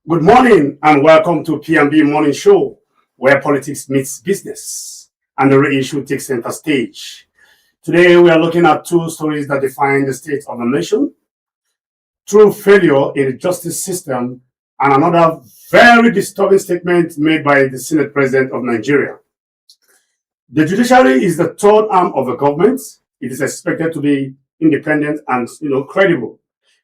Good morning and welcome to P&B Morning Show, where politics meets business and the real issue takes center stage. Today we are looking at two stories that define the state of the nation: true failure in the justice system and another very disturbing statement made by the Senate President of Nigeria. The judiciary is the third arm of the government. It is expected to be independent and credible.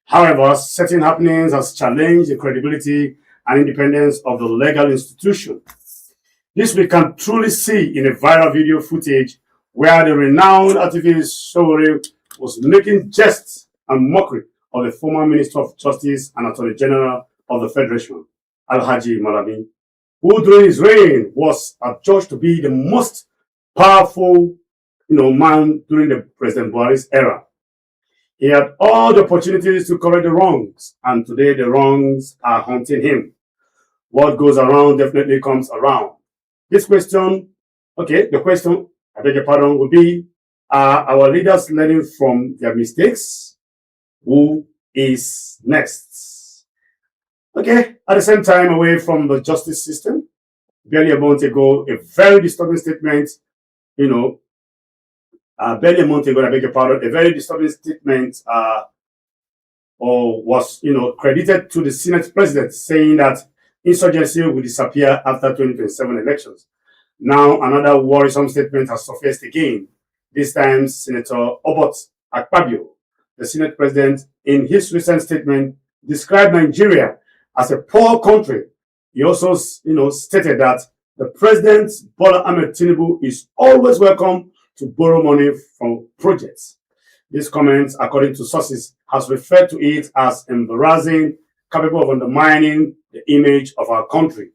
However, certain happenings has challenged the credibility and independence of the legal institution. This we can truly see in a viral video footage where the renowned activist Showore was making jests and mockery of the former Minister of Justice and Attorney General of the Federation, Alhaji Malami, who during his reign was adjudged to be the most powerful man during the President Buhari's era. He had all the opportunities to correct the wrongs, and today the wrongs are haunting him. What goes around definitely comes around. This question, the question, I beg your pardon, would be, are our leaders learning from their mistakes? Who is next? At the same time, away from the justice system, barely a month ago, a very disturbing statement, barely a month ago, I beg your pardon, a very disturbing statement was credited to the Senate President, saying that insurgency will disappear after 2027 elections. Now, another worrisome statement has surfaced again. This time, Senator Akpabio, the Senate President, in his recent statement, described Nigeria as a poor country. He also, stated that the President, Bola Ahmed Tinubu, is always welcome to borrow money from projects. This comment, according to sources, has referred to it as embarrassing, capable of undermining the image of our country.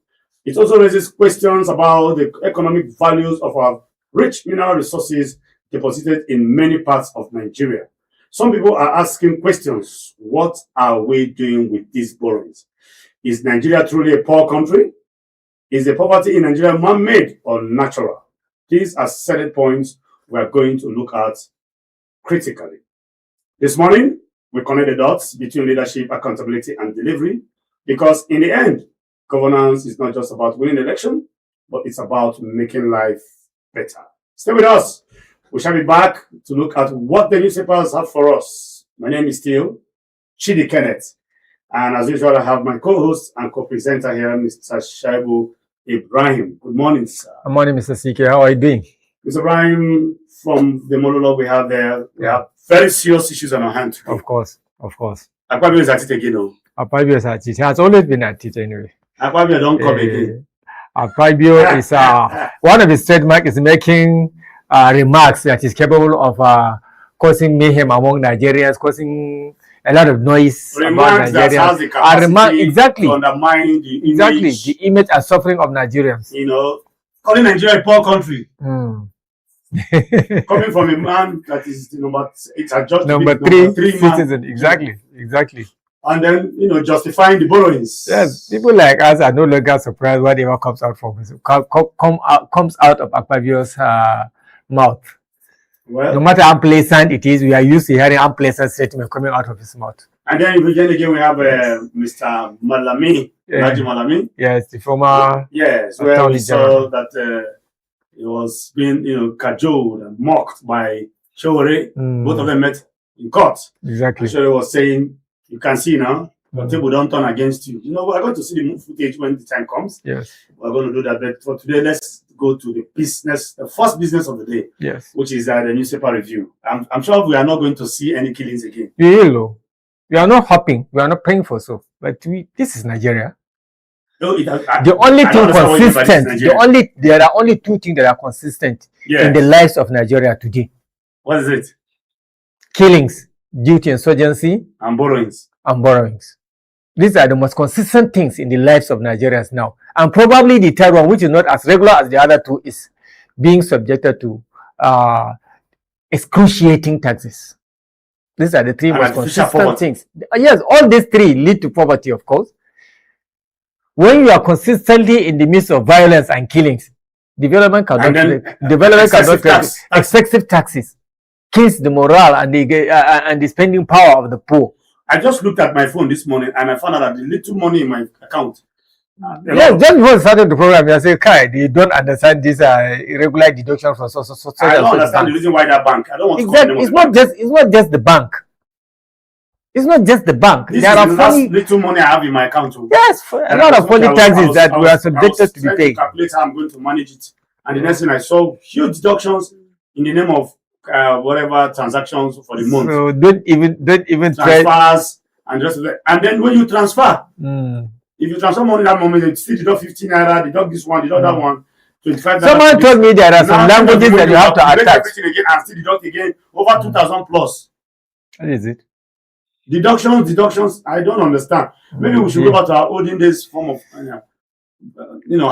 It also raises questions about the economic values of our rich mineral resources deposited in many parts of Nigeria. Some people are asking questions: what are we doing with these borrowings? Is Nigeria truly a poor country? Is the poverty in Nigeria man-made or natural? These are certain points we are going to look at critically. This morning, we connect the dots between leadership, accountability, and delivery, because in the end, governance is not just about winning election, but it's about making life better. Stay with us. We shall be back to look at what the newspapers have for us. My name is still Chidi Kenneth, and as usual, I have my co-host and co-presenter here, Mr. Shaibu Ibrahim. Good morning, sir. Good morning, Mr. CK. How are you doing? Mr. Ibrahim, from the monologue we have there, we have very serious issues on our hands. Of course. Akpabio is at it again, though. Akpabio is at it. He has always been at it anyway. Akpabio don't come again. Akpabio is one of his trademarks is making remarks that is capable of causing mayhem among Nigerians, causing a lot of noise remarks about Nigerians. Exactly. To undermine the image and suffering of Nigerians. Calling Nigeria a poor country. Coming from a man that is number three citizen. Exactly. And then justifying the borrowings. Yes, people like us are no longer surprised whatever comes out comes out of Akpabio's mouth. Well, no matter how unpleasant it is, we are used to hearing unpleasant statements coming out of his mouth. And then again we have Mr. Malami, Raji Malami. Yes, the former. Yes, where we saw that he was being cajoled and mocked by Showore. Both of them met in court. Exactly. Showore was saying, "You can see now, the table don't turn against you." We're going to see the footage when the time comes. Yes. We're going to do that. But for today, let's go to the first business of the day. Yes. Which is the newspaper review. I'm sure we are not going to see any killings again. We are not hoping. We are not praying for so. But this is Nigeria. No, the only thing consistent. There are only two things that are consistent in the lives of Nigeria today. What is it? Killings due to insurgency and borrowings. These are the most consistent things in the lives of Nigerians now. And probably the third one, which is not as regular as the other two, is being subjected to excruciating taxes. These are the three most consistent things. Yes, all these three lead to poverty, of course. When you are consistently in the midst of violence and killings, development cannot excessive taxes kills the morale and the spending power of the poor. I just looked at my phone this morning and I found out that the little money in my account. Yes, just before we started the program, you say, Kai, you don't understand this irregular deduction from so. I don't understand the reason why that bank. I don't want to it's not just the bank. It's not just the bank. This there are funny little money I have in my account. Yes, a lot of funny taxes that we are subjected to be paid. Calculate how I'm going to manage it, and the next thing I saw huge deductions in the name of whatever transactions for the month. So don't even transfers and just and then when you transfer, if you transfer money that moment, you still deduct 15 naira, deduct this one, deduct that one. 25. Someone told me there are some languages that you have to attach everything again and still deduct again over 2,000 plus. What is it? Deductions. I don't understand. Maybe we should go back to our olden days form of,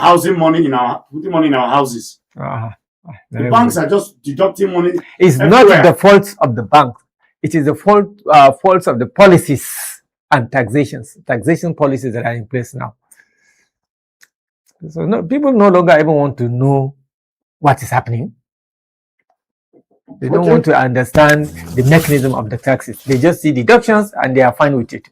housing money putting money in our houses. The banks are just deducting money. It's everywhere. Not the fault of the bank. It is the fault of the policies and taxation policies that are in place now. So people no longer even want to know what is happening. They don't want to understand the mechanism of the taxes. They just see deductions and they are fine with it.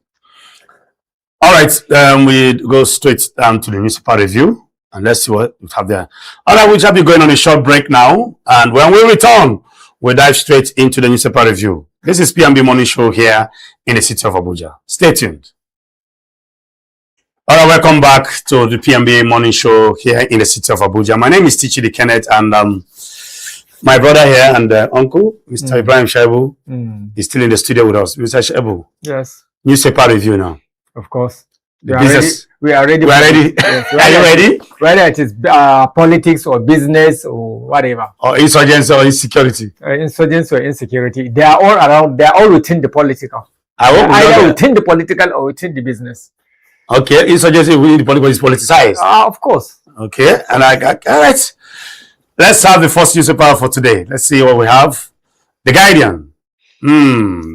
All right, we go straight down to the newspaper review and let's see what we have there. All right, we shall be going on a short break now, and when we return, we'll dive straight into the newspaper review. This is P&B Morning Show here in the city of Abuja. Stay tuned. All right, welcome back to the P&B Morning Show here in the city of Abuja. My name is Tichidi Kenneth, and my brother here and uncle, Mr. Ibrahim Shaibu, is still in the studio with us. Mr. Shaibu. Yes. Newspaper review now. Of course. We are ready. Yes, are you ready? Whether it is politics or business or whatever. Or insurgency or insecurity. Insurgency or insecurity. They are all around. They are all within the political. Either within the political or within the business. Okay. Insurgency within the political is politicized. Of course. Okay. And all right. Let's have the first newspaper for today. Let's see what we have. The Guardian.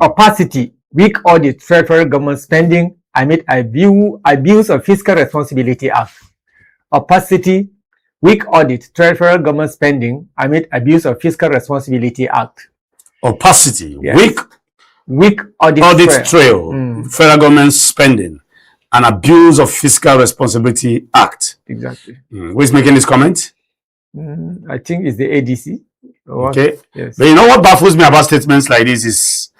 Opacity. Weak audit. Federal government spending amid abuse of Fiscal Responsibility Act. Opacity. Weak audit. Federal government spending amid abuse of Fiscal Responsibility Act. Opacity. Yes. Weak audit trail. Federal government spending and abuse of Fiscal Responsibility Act. Exactly. Who is making this comment? I think it's the ADC. Okay. Yes. But you know what baffles me about statements like this is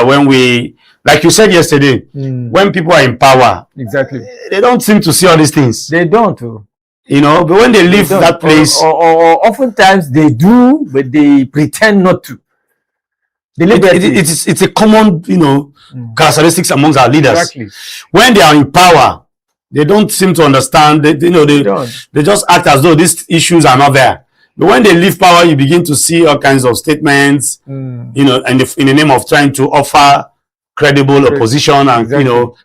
when we, like you said yesterday, when people are in power, exactly, they don't seem to see all these things. They don't. You know, but when they leave that place, or oftentimes they do, but they pretend not to. It's a common, characteristics amongst our leaders. Exactly. When they are in power, they don't seem to understand. They just act as though these issues are not there. But when they leave power, you begin to see all kinds of statements, and in the name of trying to offer credible opposition and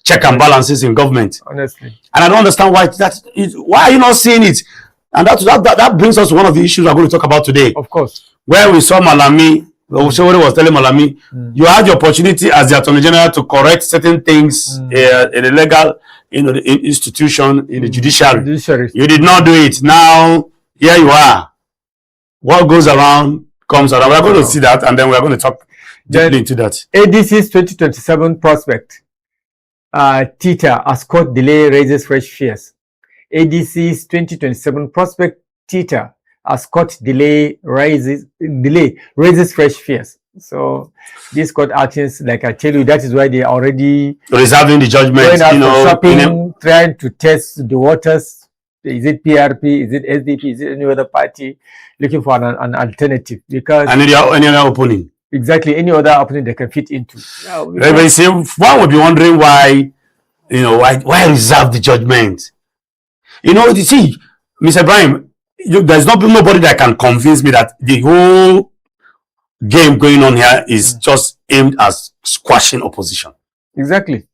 check and balances in government. Honestly, and I don't understand why are you not seeing it? And that brings us to one of the issues we're going to talk about today. Of course, where we saw Malami. Somebody was telling Malami, you had the opportunity as the Attorney General to correct certain things in the legal, the institution, in the judiciary. You did not do it. Now, here you are. What goes around comes around. We're going to see that, and then we're going to talk deeply into that. ADC's 2027 prospect. Tita, as court delay raises fresh fears. ADC's 2027 prospect, Tita, as court delay raises fresh fears. So these court actions, like I tell you, that is why they are already reserving the judgment. Going out shopping, trying to test the waters. Is it PRP? Is it SDP? Is it any other party? Looking for an alternative, because any other opening. Exactly, any other opening they can fit into. One would be wondering why reserve the judgment. You see, Mr. Ibrahim, there's nobody that can convince me that the whole game going on here is just aimed at squashing opposition. Exactly.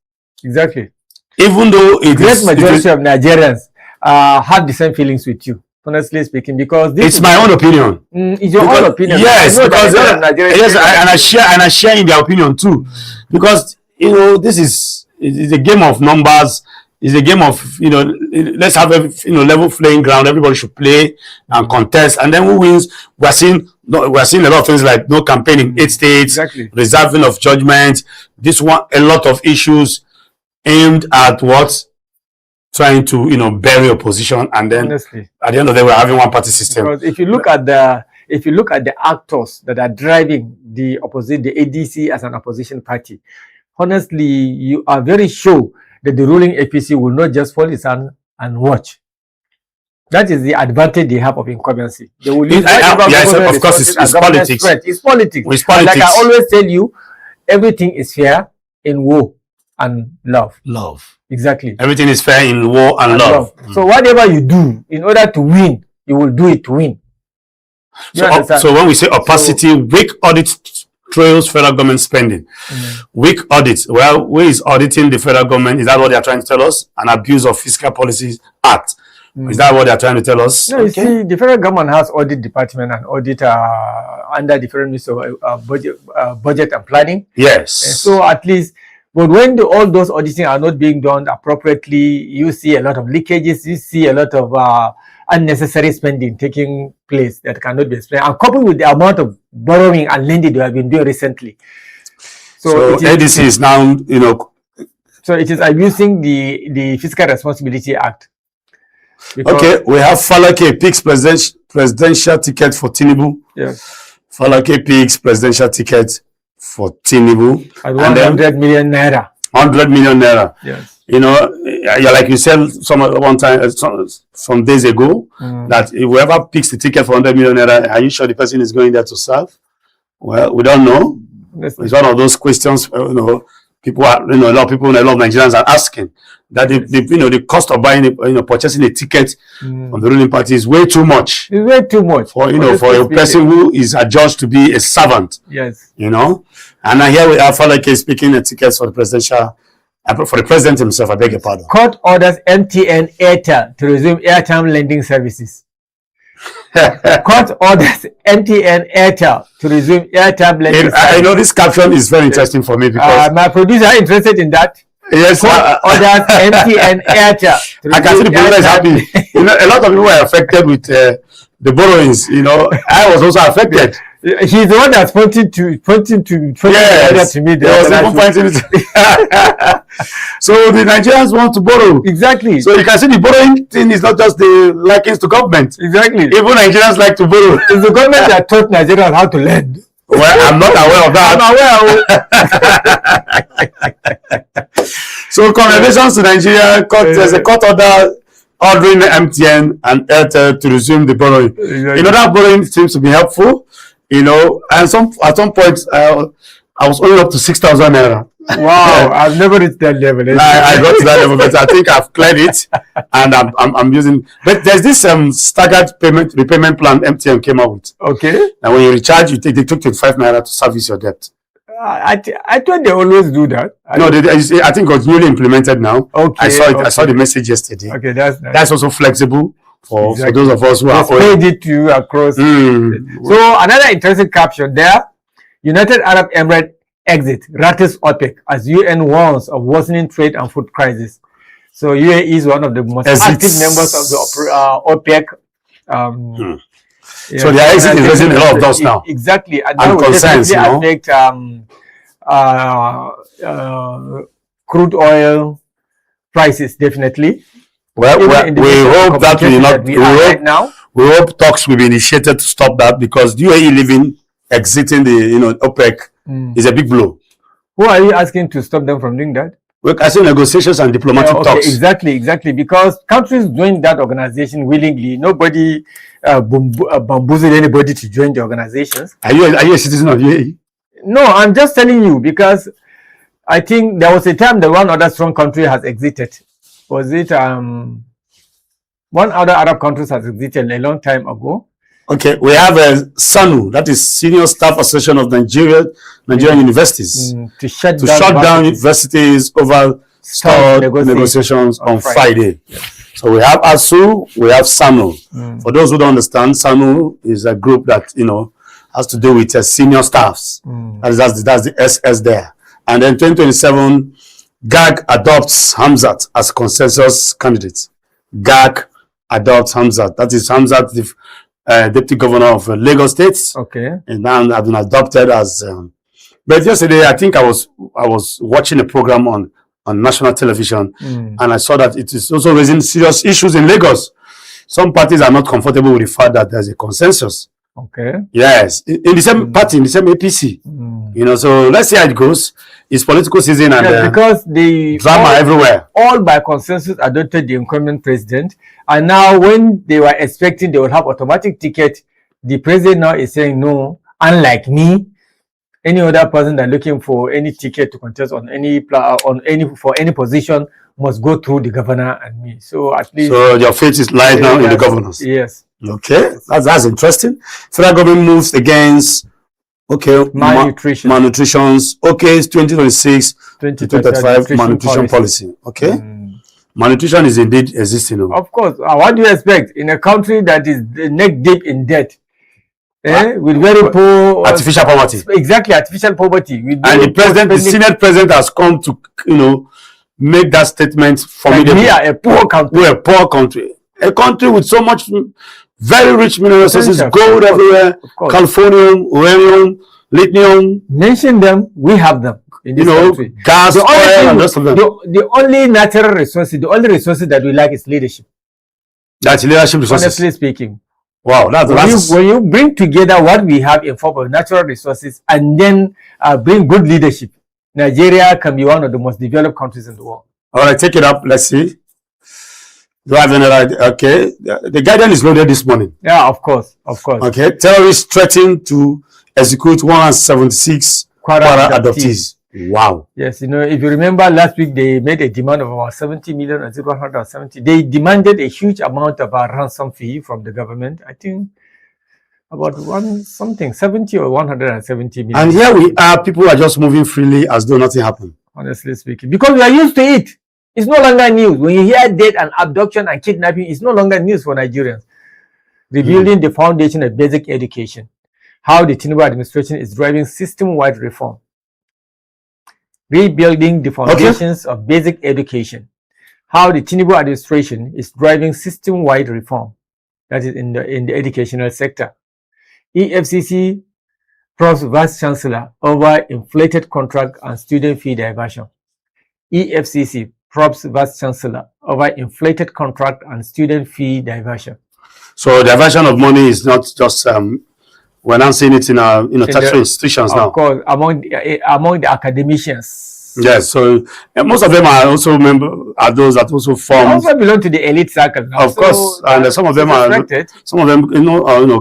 Even though the great majority of Nigerians have the same feelings with you, honestly speaking, because it's my own opinion. It's your own opinion. Yes, because I share in their opinion too, because this is a game of numbers. It's a game of let's have a level playing ground. Everybody should play and contest, and then who wins? We're seeing no, we're seeing a lot of things like no campaigning in 8 states, reserving of judgment. This one, a lot of issues aimed at what? Trying to, you know, bury opposition, and then honestly, at the end of the day, we're having one party system. Because if you look at the actors that are driving the opposition, the ADC as an opposition party, honestly, you are very sure that the ruling APC will not just fall and watch. That is the advantage they have of incumbency. They will use yes, of course, it's politics. It's politics. It's politics. Like I always tell you, everything is fair in war and love. Love. Exactly. Everything is fair in war and love. So whatever you do, in order to win, you will do it to win. So when we say opacity, weak audit trails federal government spending. Weak audit. Well, who is auditing the federal government? Is that what they are trying to tell us? An abuse of fiscal policies act. Is that what they are trying to tell us? No, you see, the federal government has audit department and audit under different ministry of budget and planning. Yes. So at least, but when all those auditing are not being done appropriately, you see a lot of leakages, you see a lot of unnecessary spending taking place that cannot be spent, and coupled with the amount of borrowing and lending they have been doing recently. So ADC is now, you know. So it is abusing the Fiscal Responsibility Act. Okay, we have Falake picks presidential ticket for Tinubu. Yes. Falake picks presidential ticket for Tinubu. At 100 million naira. 100 million naira. Yes. You know, like you said some days ago, that whoever picks the ticket for 100 million naira, are you sure the person is going there to serve? Well, we don't know. It's one of those questions, you know, people are, you know, a lot of people, a lot of Nigerians are asking that you know, the cost of buying, purchasing a ticket from the ruling party is way too much. It's way too much for, you know, for a person who is adjudged to be a servant. Yes. You know, and here we have Falake speaking a ticket for the presidential, for the president himself. I beg your pardon. Court orders MTN Airtel to resume airtime lending services. Court orders MTN Airtel to resume airtime lending services. I know this caption is very interesting for me because my producer is interested in that. Yes, orders MTN Airtel. I can see the producer is happy. You know, a lot of people were affected with the borrowings. You know, I was also affected. He's the one that's pointing to me. So the Nigerians want to borrow. Exactly. So you can see the borrowing thing is not just the likings to government. Exactly. Even Nigerians like to borrow. It's the government that taught Nigerians how to lend. Well, I'm not aware of that. So congratulations to Nigeria. There's a court order ordering the MTN and Airtel to resume the borrowing. Exactly. You know, that borrowing seems to be helpful. You know, and at some point, I was only up to 6,000 naira. Wow, I've never reached that level. I got to that level, but I think I've cleared it, and I'm using. But there's this staggered repayment plan MTN came out with. Okay. And when you recharge, they took 25 naira to service your debt. I thought they always do that. No, I think it was newly implemented now. Okay. I saw the message yesterday. Okay, that's nice. That's also flexible for those of us who are paid it to you across. So another interesting caption there: United Arab Emirates exit rattles OPEC as UN warns of worsening trade and food crisis. So UAE is one of the most active members of the OPEC. Yeah, so the exit is raising a lot of dust now. Exactly, and concerns, affect crude oil prices definitely. Well, we hope that will not. We hope talks will be initiated to stop that, because the UAE exiting the OPEC is a big blow. Who are you asking to stop them from doing that? Well, I say negotiations and diplomatic talks. Exactly. Because countries join that organization willingly. Nobody bamboozled anybody to join the organizations. Are you a citizen of UAE? No, I'm just telling you, because I think there was a time that one other strong country has exited. Was it one other Arab countries has exited a long time ago? Okay, we have SANU, that is Senior Staff Association of Nigerian Universities, to shut down universities over stalled negotiations on Friday. Yes. So we have ASU, we have SANU. For those who don't understand, SANU is a group that has to do with senior staffs. That's the SS there. And then 2027, GAG adopts Hamzat as consensus candidate. GAG adopts Hamzat. That is Hamzat, deputy governor of Lagos State. Okay. And now I've been adopted as. But yesterday, I think I was watching a program on national television, and I saw that it is also raising serious issues in Lagos. Some parties are not comfortable with the fact that there's a consensus. Okay. Yes, in the same party, in the same APC. You know, so let's see how it goes. It's political season, and because the drama everywhere. All by consensus adopted the incumbent president, and now when they were expecting they would have automatic ticket, the president now is saying no. Unlike me, any other person that looking for any ticket to contest on any for any position must go through the governor and me. So at least. So your faith is lies now in the governors. Yes. Okay, that's interesting. Federal government moves against malnutritions. Okay, it's 2026 to 2025 malnutrition policy. Okay, malnutrition is indeed existing. Of course. What do you expect in a country that is neck deep in debt? With very poor artificial poverty. Exactly, artificial poverty. And the president, the Senate president, has come to make that statement formidable. We are a poor country. We're a poor country. A country with so much very rich mineral resources, gold everywhere, californium, uranium, lithium. Mention them, we have them in this country. Gas, oil, and rest of them. The only natural resources, the only resources that we lack is leadership. That's leadership resources. Honestly speaking. Wow, when you bring together what we have in form of natural resources and then bring good leadership, Nigeria can be one of the most developed countries in the world. All right, take it up. Let's see. Do I have any right? Okay. The Guardian is loaded this morning. Yeah, of course. Of course. Okay. Terrorists threaten to execute 176 Kwara adoptees. Wow. Yes, if you remember last week, they made a demand of about 70 million and 170. They demanded a huge amount of a ransom fee from the government. I think about 70 or 170 million. And here we are, people are just moving freely as though nothing happened. Honestly speaking, because we are used to it. It's no longer news. When you hear death and abduction and kidnapping, it's no longer news for Nigerians. Rebuilding the foundation of basic education. How the Tinubu administration is driving system-wide reform. Rebuilding the foundations of basic education. How the Tinubu administration is driving system-wide reform. That is in the educational sector. EFCC probes Vice Chancellor over inflated contract and student fee diversion. EFCC probes Vice Chancellor over inflated contract and student fee diversion. So diversion of money is not just we're not seeing it in our tertiary institutions now. Of course, among the academicians. Yes, so most of them are also those that also form. They also belong to the elite circle now. Of course, and some of them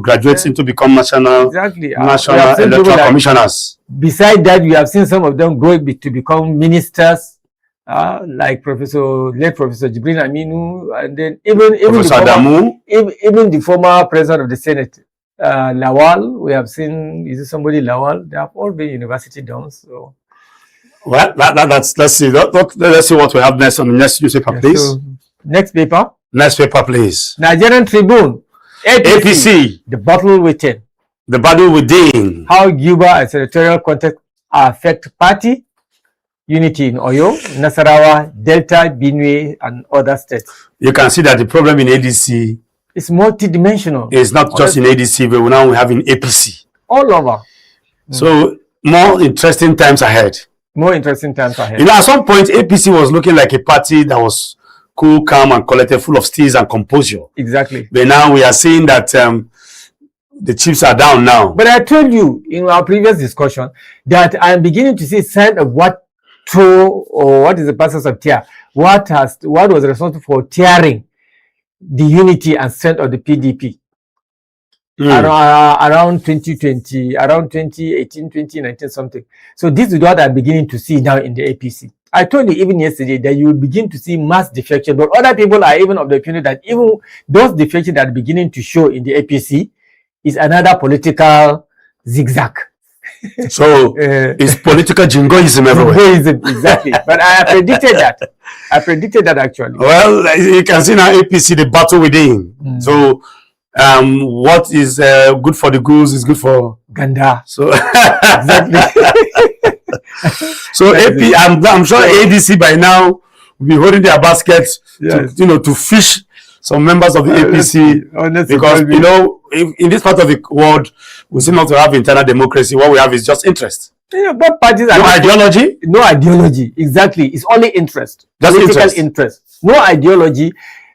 graduates into become national electoral commissioners. Besides that, we have seen some of them grow to become ministers. Like late Professor Jibril Aminu, and then even the former president of the Senate, Lawal. We have seen somebody Lawal. They have all been university dons. So, well, let's see. Let's see what we have next on the next newspaper, please. So, next paper. Next paper, please. Nigerian Tribune. APC. The battle within. The battle within. How Cuba and senatorial contest affect party unity in Oyo, Nasarawa, Delta, Benue, and other states. You can see that the problem in ADC is multidimensional. It's not just in ADC, but now we have in APC. All over. So more interesting times ahead. More interesting times ahead. At some point, APC was looking like a party that was cool, calm, and collected, full of steeze and composure. Exactly. But now we are seeing that the chips are down now. But I told you in our previous discussion that I am beginning to see sign of what is the process of tear? What was responsible for tearing the unity and strength of the PDP around 2020, around 2018, 2019, something. So this is what I'm beginning to see now in the APC. I told you even yesterday that you will begin to see mass defection, but other people are even of the opinion that even those defections that are beginning to show in the APC is another political zigzag. So it's political jingoism everywhere. Jingoism, exactly. But I predicted that. I predicted that actually. Well, you can see now APC, the battle within. So what is good for the goose is good for Ganda. So exactly. So I'm sure ADC by now will be holding their baskets to fish some members of the APC, honestly, because you know, in this part of the world, we seem not to have internal democracy. What we have is just interest. Yeah, both parties no ideology. No ideology. Exactly. It's only interest. Just political interest. No ideology.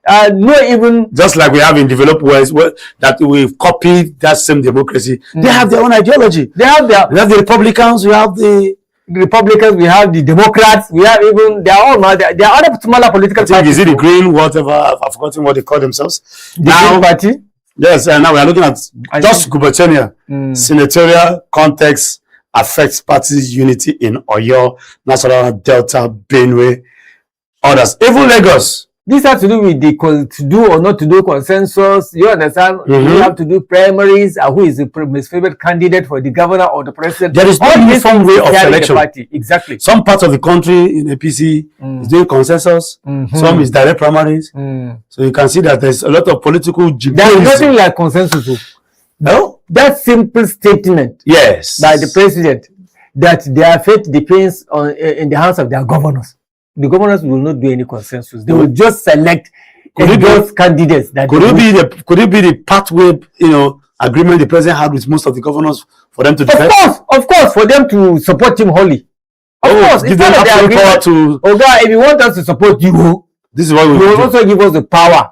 No even just like we have in developed worlds that we've copied that same democracy. They have their own ideology. They have the Republicans. We have the Republicans. We have the Democrats. We have even there are other smaller political parties. Is it the Green? Whatever. I've forgotten what they call themselves. The Green Party. Yes, and now we are looking at just gubernatorial, senatorial context affects parties' unity in Oyo, National Delta, Benue, others, even Lagos. This has to do with the to do or not to do consensus. You understand? You have to do primaries. Who is the most favorite candidate for the governor or the president? There is no uniform way of selection. Exactly. Some parts of the country in APC is doing consensus. Some is direct primaries. So you can see that there's a lot of political. There's nothing like consensus. No, that simple statement. Yes. By the president that their fate depends on in the hands of their governors. The governors will not do any consensus. They will just select those candidates. That could it be the pathway, agreement the president had with most of the governors for them to defend? Of course, for them to support him wholly. Of course, give them absolute power to. Oh God, if you want us to support you, this is what we will also give us the power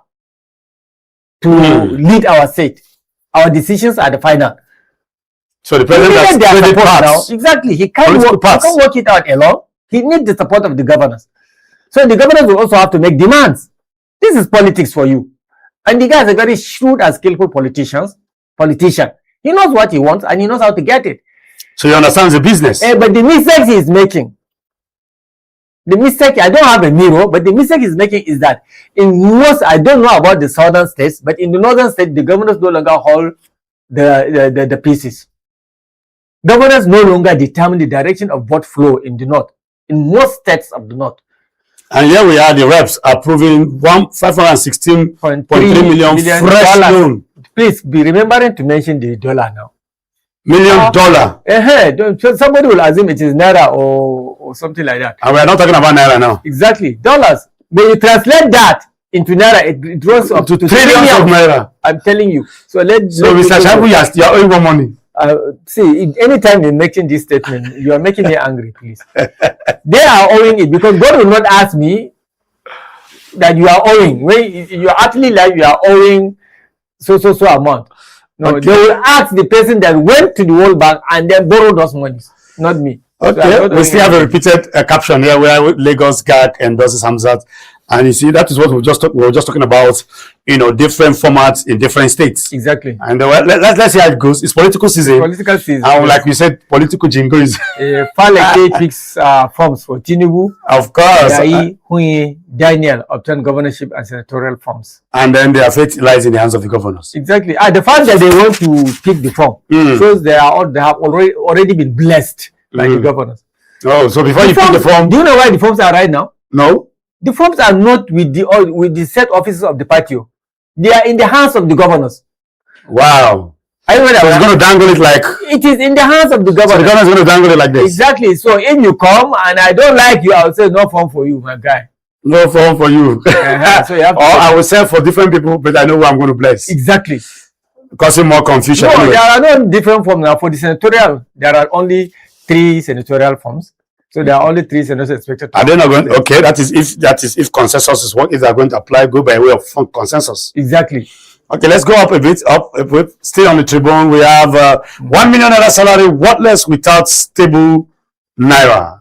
to lead our state. Our decisions are the final. So the president has traded parts. Exactly, he can't work it out alone. He needs the support of the governors. So the governors will also have to make demands. This is politics for you. And the guy is a very shrewd and skillful politician. He knows what he wants and he knows how to get it. So he understands the business. But the mistake he is making, I don't have a mirror, but the mistake he's making is that in most, I don't know about the southern states, but in the northern states, the governors no longer hold the pieces. Governors no longer determine the direction of vote flow in the north. In most states of the north. And here we are, the reps approving $516.3 million fresh loan. Please be remembering to mention the dollar now. $1 million. Somebody will assume it is naira or something like that. And we are not talking about naira now. Exactly, dollars. When you translate that into naira, it runs up to trillions of naira. I'm telling you. So Mr. Shabu, you are owing more money. See, anytime you're making this statement, you are making me angry, please. They are owing it because God will not ask me that you are owing. When you are actually like you are owing so amount. No, they will ask the person that went to the World Bank and then borrowed those monies, not me. Okay, so we still have a repeated caption here where Lagos GAC endorses Hamzat. And you see, that is what we were just talking about, different formats in different states. Exactly. And let's see how it goes. It's political season. Political season. And like we said, political jingle is. Faleke picks forms for Tinubu. Of course. Daniel obtained governorship and senatorial forms. And then their fate lies in the hands of the governors. Exactly. The fact that they want to pick the form shows they have already been blessed by the governors. Oh, so before you pick the form. Do you know where the forms are right now? No. The forms are not with the set offices of the party. They are in the hands of the governors. Wow. So it's going to dangle it like... It is in the hands of the governor. So the governor is going to dangle it like this. Exactly. So if you come and I don't like you, I will say no form for you, my guy. No form for you. So you have or I will sell for different people, but I know who I'm going to bless. Exactly. Causing more confusion. No, there are no different forms now. For the senatorial, there are only 3 senatorial forms. So there are only 3 senators expected. Are they not going? Okay, that is if consensus is what if they are going to apply, go by way of consensus. Exactly. Okay, let's go up a bit. Still on the tribune, we have 1 million naira salary, worthless without stable naira.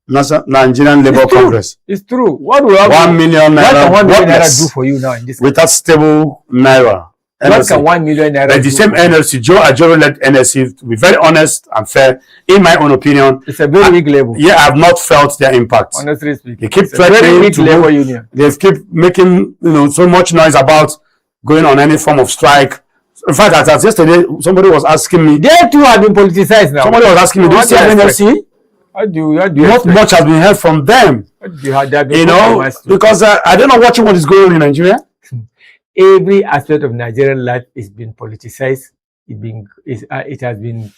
Nigerian Labour Congress. It's true. What will 1 million naira? What can 1 million naira do for you now in this? Without stable naira. What can 1 million naira do? The same NLC, Joe Ajoro led NLC, to be very honest and fair, in my own opinion. It's a very weak label. Yeah, I have not felt their impact. Honestly speaking. They keep threatening to labor union. They keep making so much noise about going on any form of strike. In fact, as yesterday, somebody was asking me. They too have been politicized now. Somebody was asking me, do you see NLC? Not much has been heard from them. Because I don't know watching what is going on in Nigeria. Every aspect of Nigerian life is being politicized. It has been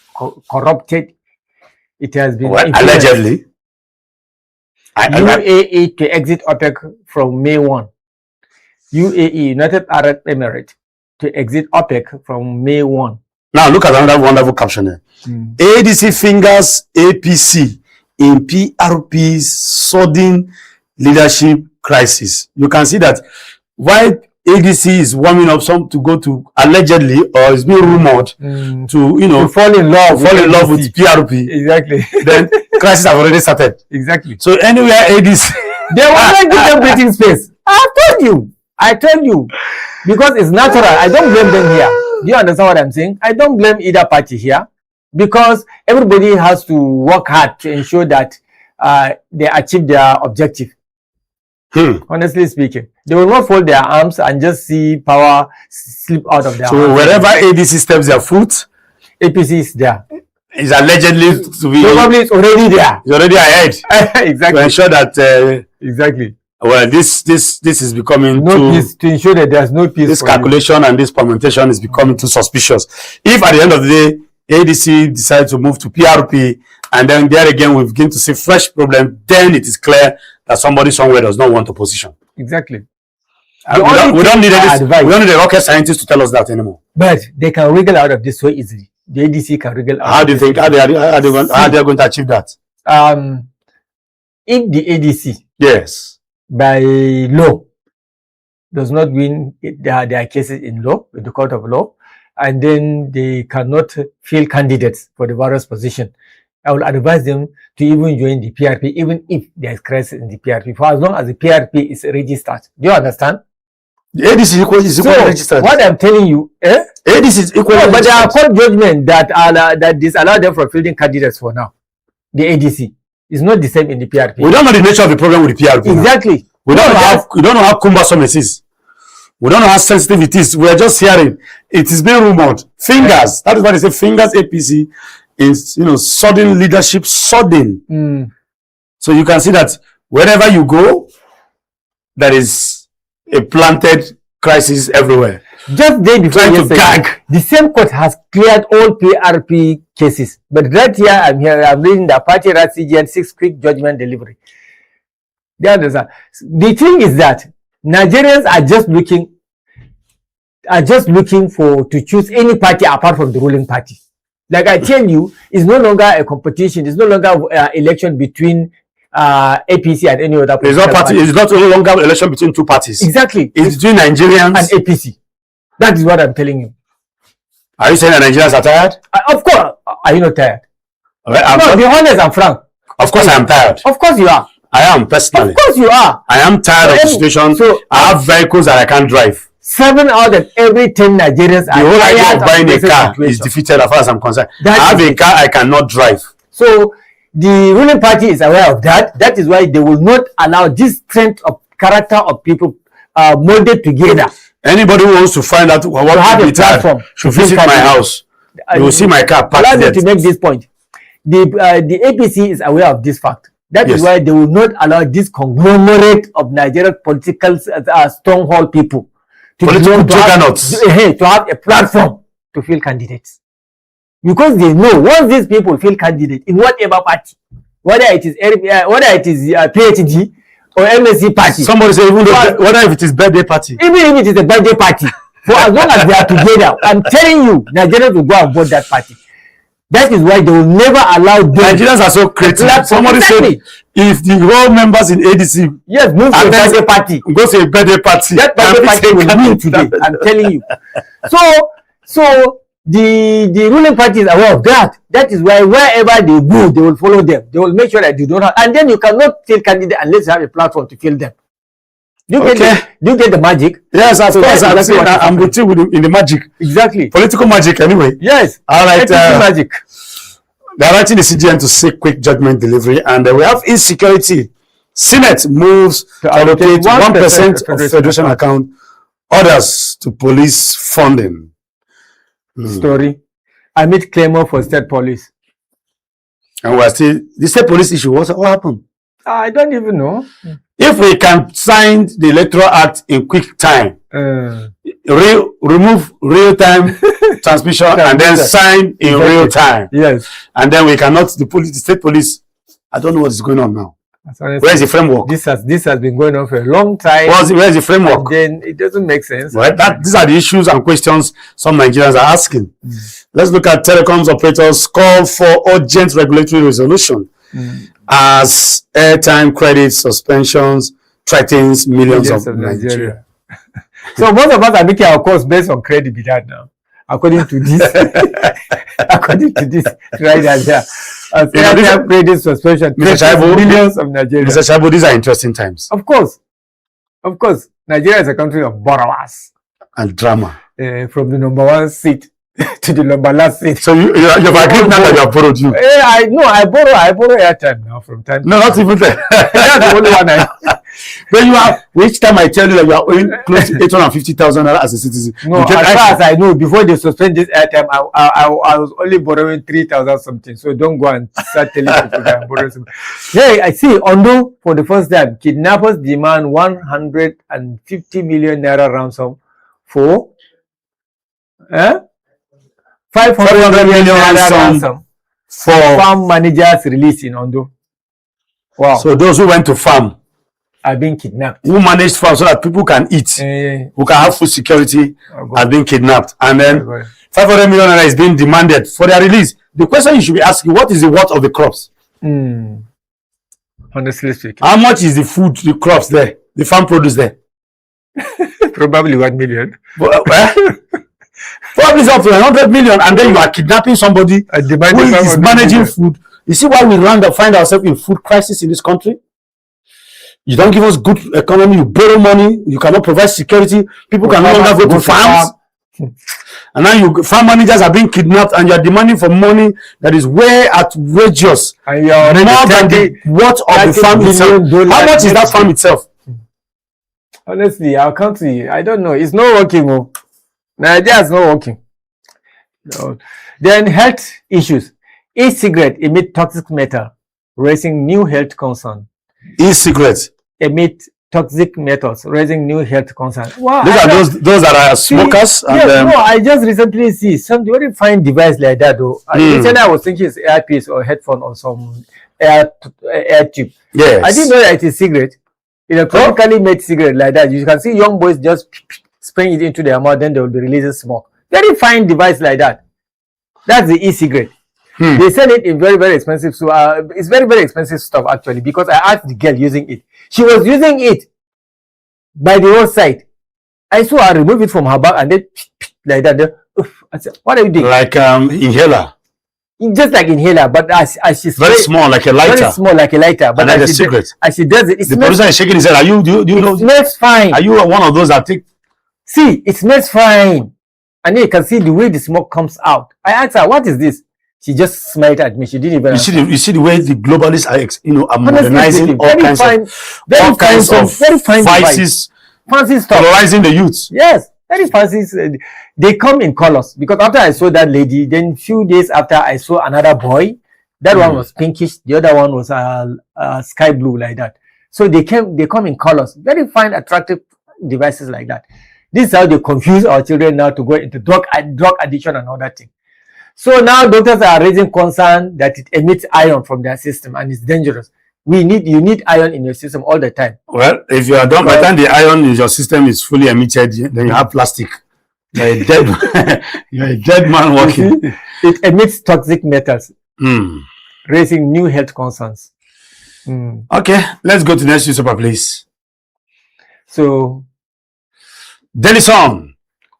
corrupted. It has been allegedly. UAE to exit OPEC from May 1. UAE, United Arab Emirates, to exit OPEC from May 1. Now look at another wonderful caption here. ADC fingers APC in PRP's sudden leadership crisis. You can see that while ADC is warming up some to go to allegedly, or is being rumored to, you know, to fall in love with PRP. Exactly. Then crisis have already started. Exactly. So anywhere ADC, they won't give them breathing space. I told you, because it's natural. I don't blame them here. Do you understand what I'm saying? I don't blame either party here, because everybody has to work hard to ensure that they achieve their objective. Honestly speaking, they will not fold their arms and just see power slip out of their hands. So wherever ADC steps their foot, APC is there. Is allegedly to be. Probably it's already there. It's already ahead. Exactly. To ensure that. Exactly. Well, this is becoming peace, to ensure that there's no peace. This calculation and this permutation is becoming too suspicious. If at the end of the day ADC decides to move to PRP, and then there again we begin to see fresh problem, then it is clear that somebody somewhere does not want opposition. Exactly. We don't need a rocket scientist to tell us that anymore. But they can wriggle out of this so easily. The ADC can wriggle out. How do you think? How are they going to achieve that? If the ADC, yes, by law, does not win their cases in law, with the court of law, and then they cannot field candidates for the various position, I will advise them to even join the PRP, even if there is crisis in the PRP, for as long as the PRP is registered. Do you understand? The ADC is equally registered. What I'm telling you, ADC is equally registered. But there are court judgments that disallow them from fielding candidates for now. The ADC is not the same in the PRP. We don't know the nature of the problem with the PRP. Exactly. We don't know how cumbersome it is. We don't know how sensitive it is. We are just hearing it is being rumored. Fingers. That is why they say fingers APC is, you know, sudden leadership, sudden. So you can see that wherever you go, there is a planted crisis everywhere. Just day before yesterday, the same court has cleared all PRP cases. But right here, I'm reading the party right CGN 6 quick judgment delivery. The thing is that Nigerians are just looking to choose any party apart from the ruling party. Like I tell you, it's no longer a competition. It's no longer election between APC and any other party. It's not no longer election between two parties. Exactly. It's between Nigerians and APC. That is what I'm telling you. Are you saying that Nigerians are tired? Of course. Are you not tired? No, be honest and frank. Of course I am tired. Of course you are. I am personally. Of course you are. I am tired of the situation. So I have vehicles that I can't drive. 7 out of every 10 Nigerians are the whole idea of buying a car situation. is defeated as far as I'm concerned. I have a car I cannot drive. So the ruling party is aware of that. That is why they will not allow this strength of character of people molded together. Anybody who wants to find out what to be tired should visit my house. You will see my car parked there. Allow me to make this point. The APC is aware of this fact. That is why they will not allow this conglomerate of Nigerian political stronghold people to have a platform to field candidates. Because they know once these people field candidates in whatever party, whether it is PhD or MSc party. Somebody say even whether if it is birthday party. Even if it is a birthday party, for as long as they are together, I'm telling you, Nigerians will go and vote that party. That is why they will never allow them. Nigerians are so creative. Somebody said if the whole members in ADC move to a birthday party, go to a birthday party, that birthday party will win today. I'm telling you. So the ruling party is aware of that. That is why wherever they go, they will follow them. They will make sure that they don't have, and then you cannot field candidate unless you have a platform to field them. Do you get the magic? Yes, of course. I'm with you in the magic. Exactly. Political magic, anyway. Yes. All right. Magic. They are writing the CGN to seek quick judgment delivery, and we have insecurity. Senate moves to allocate 1% of federation account, others to police funding. Story. Amid claimor for state police. And we are still the state police issue. What happened? I don't even know. If we can sign the Electoral Act in quick time, remove real-time transmission and then sign in real time. Yes. And then we cannot, the state police, I don't know what is going on now. Where's the framework? This has been going on for a long time. Where's the framework? And then it doesn't make sense. Right? These are the issues and questions some Nigerians are asking. Let's look at telecoms operators call for urgent regulatory resolution as airtime credit suspensions threatens millions of Nigeria. So most of us are making our course based on credit be that now. According to this, right there. Credit suspension, millions of Nigerians. Mr. Shaibu, these are interesting times. Of course. Nigeria is a country of borrowers. And drama. From the number 1 seat to the number last seat. So you've agreed now that you have borrowed you? I borrow airtime now from time to time. No, not even that. That's the only one But you have, which time I tell you that you are owing close to 850,000 as a citizen. No, as far as I know, before they suspend this airtime, I was only borrowing 3,000 something. So don't go and start telling people that I'm borrowing something. Hey, I see, Ondo, for the first time, kidnappers demand 150 million naira ransom for 500 million naira ransom for farm managers released in Ondo. Wow. So those who went to farm are being kidnapped. Who managed farm so that people can eat, who can have food security, are being kidnapped. And then 500 million naira is being demanded for their release. The question you should be asking, what is the worth of the crops? Honestly speaking. How much is the food, the crops there, the farm produce there? Probably 1 million. Probably up to 100 million, and then you are kidnapping somebody who is managing food. You see why we find ourselves in food crisis in this country? You don't give us good economy, you borrow money, you cannot provide security, people can no longer go to farms. And now farm managers are being kidnapped and you are demanding for money that is way outrageous. And you are more than the worth of the farm itself. How much is that farm itself? Honestly, our country, I don't know. It's not working. Nigeria is not working. No. Then health issues. E-cigarette emit toxic metal, raising new health concern. E-cigarettes emit toxic metals, raising new health concerns. Wow, those that are smokers. I just recently see some very fine device like that though. Recently I was thinking it's earpiece or headphone or some air tube. Yes. I didn't know that it is cigarette. Electronically made cigarette like that. You can see young boys just spraying it into their mouth, then they will be releasing smoke. Very fine device like that. That's the e-cigarette. They sell it in very, very expensive. So it's very, very expensive stuff actually, because I asked the girl using it. She was using it by the roadside. I saw her remove it from her bag and then like that. I said, what are you doing? Like inhaler. Just like inhaler, but as she's very small, like a lighter. Very small, like a lighter. But as she does it, the producer is shaking his head. Do you know? It smells fine. Are you one of those that take? See, it smells fine, and then you can see the way the smoke comes out. I asked her, "What is this?" She just smiled at me. She didn't even. You see the way the globalists are modernizing all kinds of very fine vices, fancy stuff, polarizing the youth. Yes, very fancy. They come in colors, because after I saw that lady, then few days after I saw another boy. That one was pinkish. The other one was sky blue like that. So they come in colors. Very fine, attractive devices like that. This is how they confuse our children now to go into drug addiction and all that thing. So now doctors are raising concern that it emits iron from their system and it's dangerous. You need iron in your system all the time. Well, if you are done, by the time the iron in your system is fully emitted, then you have plastic. You're a dead man walking. It emits toxic metals, raising new health concerns. Okay, let's go to the next newspaper, please. So, Daily Sun.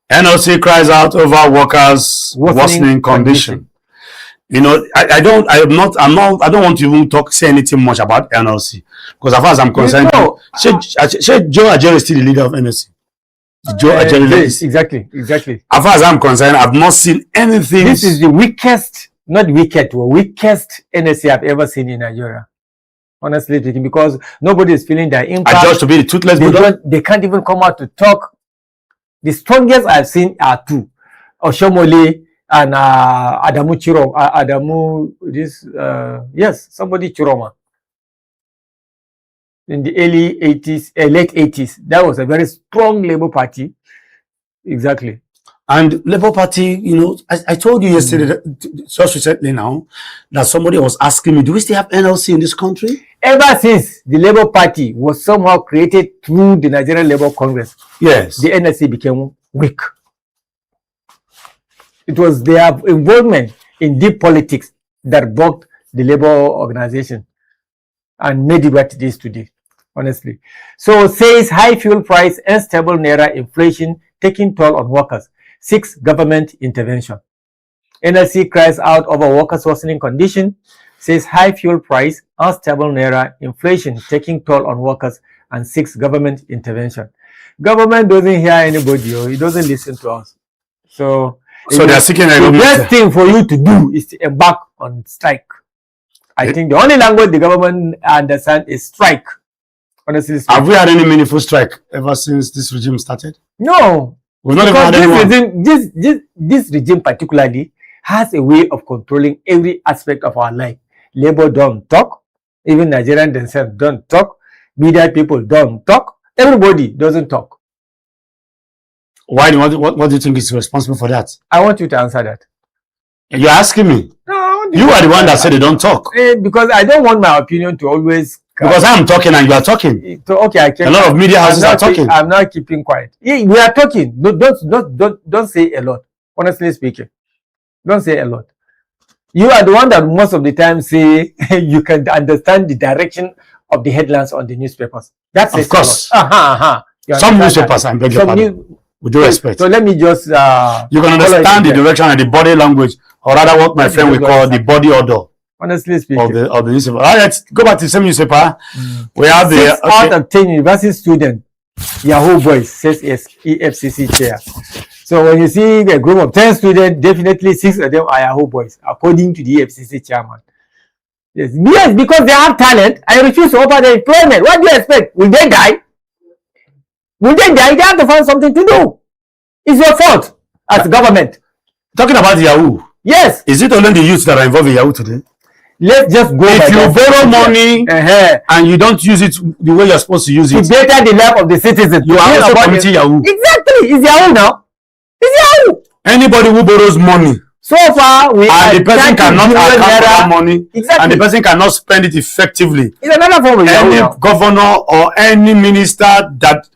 NLC cries out over workers' worsening condition. You know, I don't want to even say anything much about NLC, because as far as I'm concerned, Joe Ajero is still the leader of NLC. Joe Ajero is exactly. As far as I'm concerned, I've not seen anything. This is the weakest NLC I've ever seen in Nigeria. Honestly speaking, because nobody is feeling their impact. I judge to be the toothless bulldog. They can't even come out to talk. The strongest I've seen are two, Oshomole and Adamu Chiroma. Somebody Chiroma. In the early 80s, late 80s, that was a very strong Labour Party. Exactly. And Labour Party, you know, I told you yesterday, just recently now, that somebody was asking me, do we still have NLC in this country? ever since the Labour Party was somehow created through the Nigerian Labour Congress, yes, the NLC became weak. It was their involvement in deep politics that broke the labor organization and made it what it is today, honestly. So says high fuel price, unstable naira, inflation taking toll on workers, seeks government intervention. NLC cries out over workers' worsening condition, says high fuel price, unstable naira, inflation taking toll on workers, and seeks government intervention. Government doesn't hear anybody, or it doesn't listen to us. So they are seeking the best thing for you to do is to embark on strike. I think the only language the government understands is strike. Honestly speaking. Have we had any meaningful strike ever since this regime started? No. We've not even had anyone. This regime particularly has a way of controlling every aspect of our life. Labor don't talk. Even Nigerians themselves don't talk. Media people don't talk. Everybody doesn't talk. Why? What do you think is responsible for that? I want you to answer that. You're asking me. No, you are the one that said they don't talk. Because I don't want my opinion to always. Because I'm talking and you are talking. So, okay, a lot of media houses are talking. I'm not keeping quiet. We are talking. Don't say a lot. Honestly speaking, don't say a lot. You are the one that most of the time say you can understand the direction of the headlines on the newspapers. That's of course. Some newspapers, I beg your pardon. With due respect. So let me just. You can understand the direction and the body language, or rather, what my friend will call the body odor. Honestly speaking. Of the newspaper. All right, go back to the same newspaper. We have the 6 out of 10 university students, Yahoo boys, says EFCC chair. So when you see a group of 10 students, definitely 6 of them are Yahoo boys, according to the EFCC chairman. Yes, because they have talent. I refuse to offer them employment. What do you expect? Will they die? Will they die? They have to find something to do. It's your fault as government. Talking about Yahoo. Yes. Is it only the youth that are involved in Yahoo today? Let's just go. If you borrow money and you don't use it the way you're supposed to use it, to better the life of the citizens, you are also committing Yahoo. Exactly. It's Yahoo now. It's Yahoo. Anybody who borrows money, so far we and the person cannot account for that money, and the person cannot spend it effectively. It's another form of Yahoo. Any governor or any minister that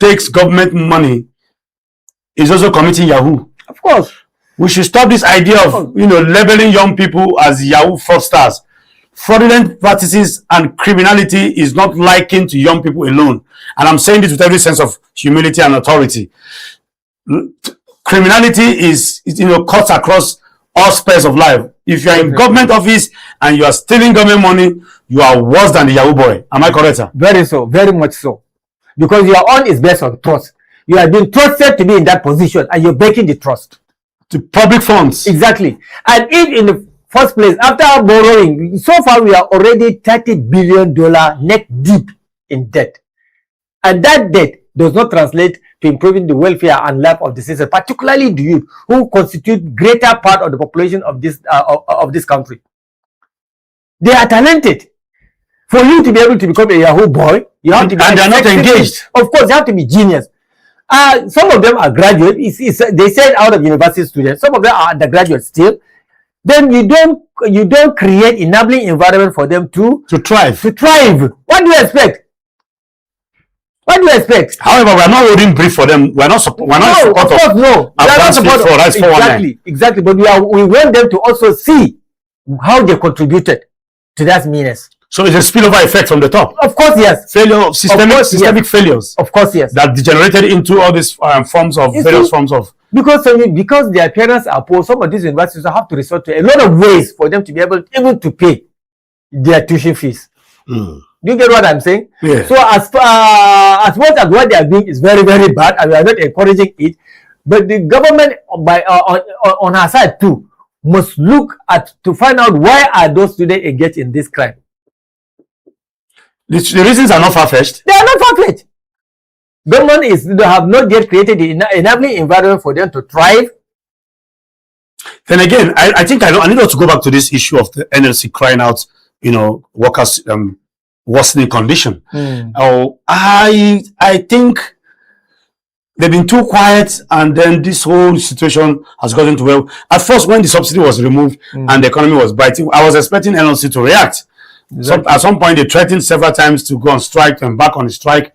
takes government money is also committing Yahoo. Of course. We should stop this idea of, labeling young people as Yahoo fraudsters. Fraudulent practices and criminality is not likened to young people alone. And I'm saying this with every sense of humility and authority. Criminality is cuts across all spheres of life. If you are in government office and you are stealing government money, you are worse than the Yahoo boy. Am I correct, sir? Very so, very much so. Because your own is based on trust. You have been trusted to be in that position and you're breaking the trust. To public funds. Exactly. And if in the first place, after borrowing, so far we are already $30 billion net deep in debt. And that debt does not translate to improving the welfare and life of the citizens, particularly the youth, who constitute greater part of the population of this country. They are talented. For you to be able to become a Yahoo boy, you have to be... And they are not engaged. Of course, you have to be genius. Some of them are graduates. They said out of university students. Some of them are undergraduates still. Then you don't create enabling environment for them to thrive. What do you expect? What do you expect? However, we are not holding brief for them. We are not support. Of course, no. We are not support. Exactly. But we want them to also see how they contributed to that meanness. So it's a spillover effect from the top. Of course, yes. Systemic failures. Of course, yes. That degenerated into all these forms of Because their parents are poor, some of these universities have to resort to a lot of ways for them to be able to pay their tuition fees. Do you get what I'm saying? Yeah. So as much as what they are doing is very, very bad, and we are not encouraging it, but the government on her side too must look at to find out why are those students engaged in this crime. The reasons are not far-fetched. They are not far-fetched. Government have not yet created the enabling environment for them to thrive. Then again, I think I need to go back to this issue of the NLC crying out, workers' worsening condition. I think they've been too quiet, and then this whole situation has gotten to well. At first, when the subsidy was removed and the economy was biting, I was expecting NLC to react Exactly. At some point, they threatened several times to go on strike, to embark on a strike.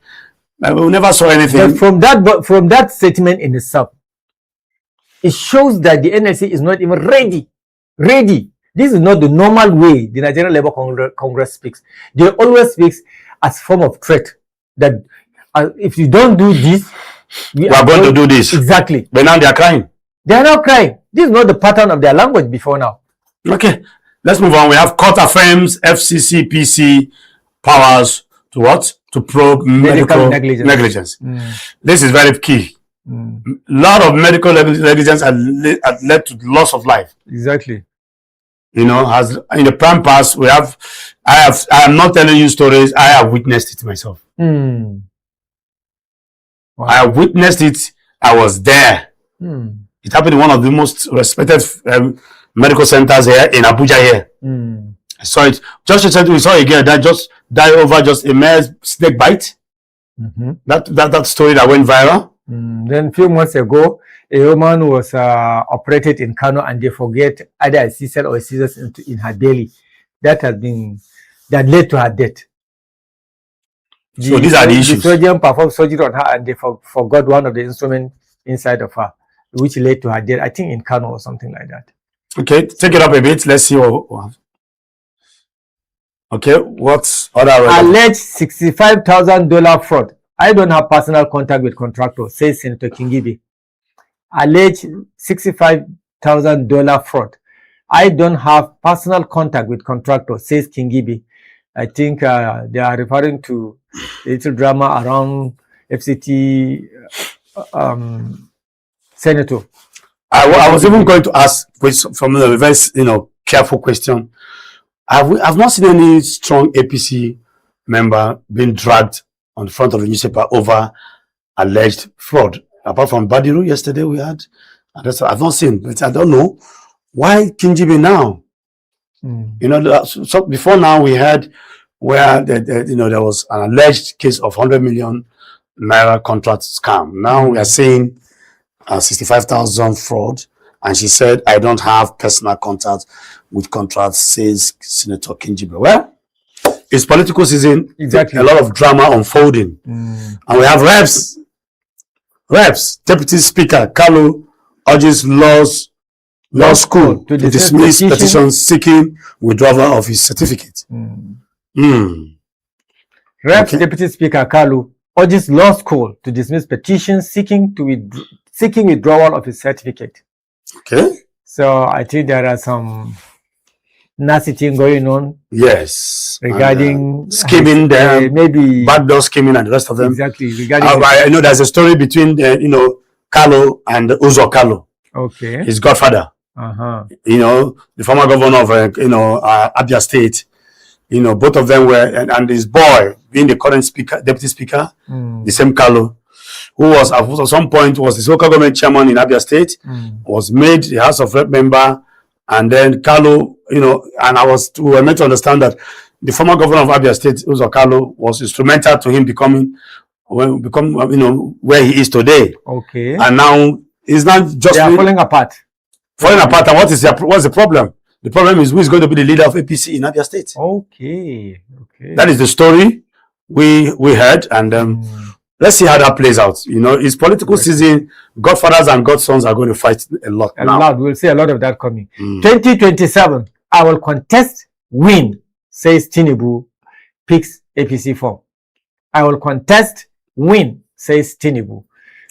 We never saw anything. But from that statement in itself, it shows that the NLC is not even ready. This is not the normal way the Nigerian Labour Congress speaks. They always speak as form of threat that if you don't do this, we are going to do this. Exactly. But now they are crying. They are not crying. This is not the pattern of their language before now. Okay, let's move on. We have court affirms FCC PC powers to what? To probe medical negligence. This is very key. A lot of medical negligence had led to loss of life. Exactly. You know, as in the prime past, I am not telling you stories. I have witnessed it myself. Wow. I have witnessed it. I was there. It happened in one of the most respected medical centers here in Abuja here. I saw it. Just recently, we saw a girl that just died over just a mere snake bite. That story that went viral. Then a few months ago, a woman was operated in Kano and they forget either a C-cell or a scissors in her belly. That led to her death. So these are the issues. The surgeon performed surgery on her and they forgot one of the instruments inside of her, which led to her death. I think in Kano or something like that. Okay, take it up a bit. Let's see what. Okay, what's other alleged $65,000 fraud. I don't have personal contact with contractor, says Senator Kingibe. Alleged $65,000 fraud. I don't have personal contact with contractor, says Kingibe. I think they are referring to a little drama around FCT senator. I was even going to ask from a very careful question. I've not seen any strong APC member being dragged on the front of the newspaper over alleged fraud. Apart from Badiru yesterday we had. I've not seen, but I don't know why Kingibe now. You know, so before now we had where there was an alleged case of 100 million naira contract scam. Now we are seeing 65,000 fraud, and she said, "I don't have personal contact with contracts," says Senator Kingibe. Well, it's political season. Exactly. A lot of drama unfolding, and we have reps. Deputy Speaker Kalu urges law school to dismiss petitions seeking withdrawal of his certificate. Reps Deputy Speaker Kalu urges law school to dismiss petitions seeking withdrawal of his certificate. Okay. So I think there are some nasty thing going on. Yes. Regarding scheming, maybe backdoor scheming and the rest of them. Exactly. Regarding I know there's a story between Kalu and Uzo Kalu. Okay. His godfather. The former governor of Abia State. Both of them were, and his boy being the current deputy speaker, the same Kalu, who was at some point was the local government chairman in Abia State, was made the House of Rep member, and then Kalu, and we were meant to understand that the former governor of Abia State, Uzo Kalu, was instrumental to him become where he is today. Okay. And now he's not just falling apart. And what's the problem? The problem is who is going to be the leader of APC in Abia State. Okay. That is the story we heard, and let's see how that plays out. It's political season. Godfathers and godsons are going to fight a lot now. We'll see a lot of that coming. 2027, I will contest, win, says Tinubu, picks APC form. I will contest, win, says Tinubu,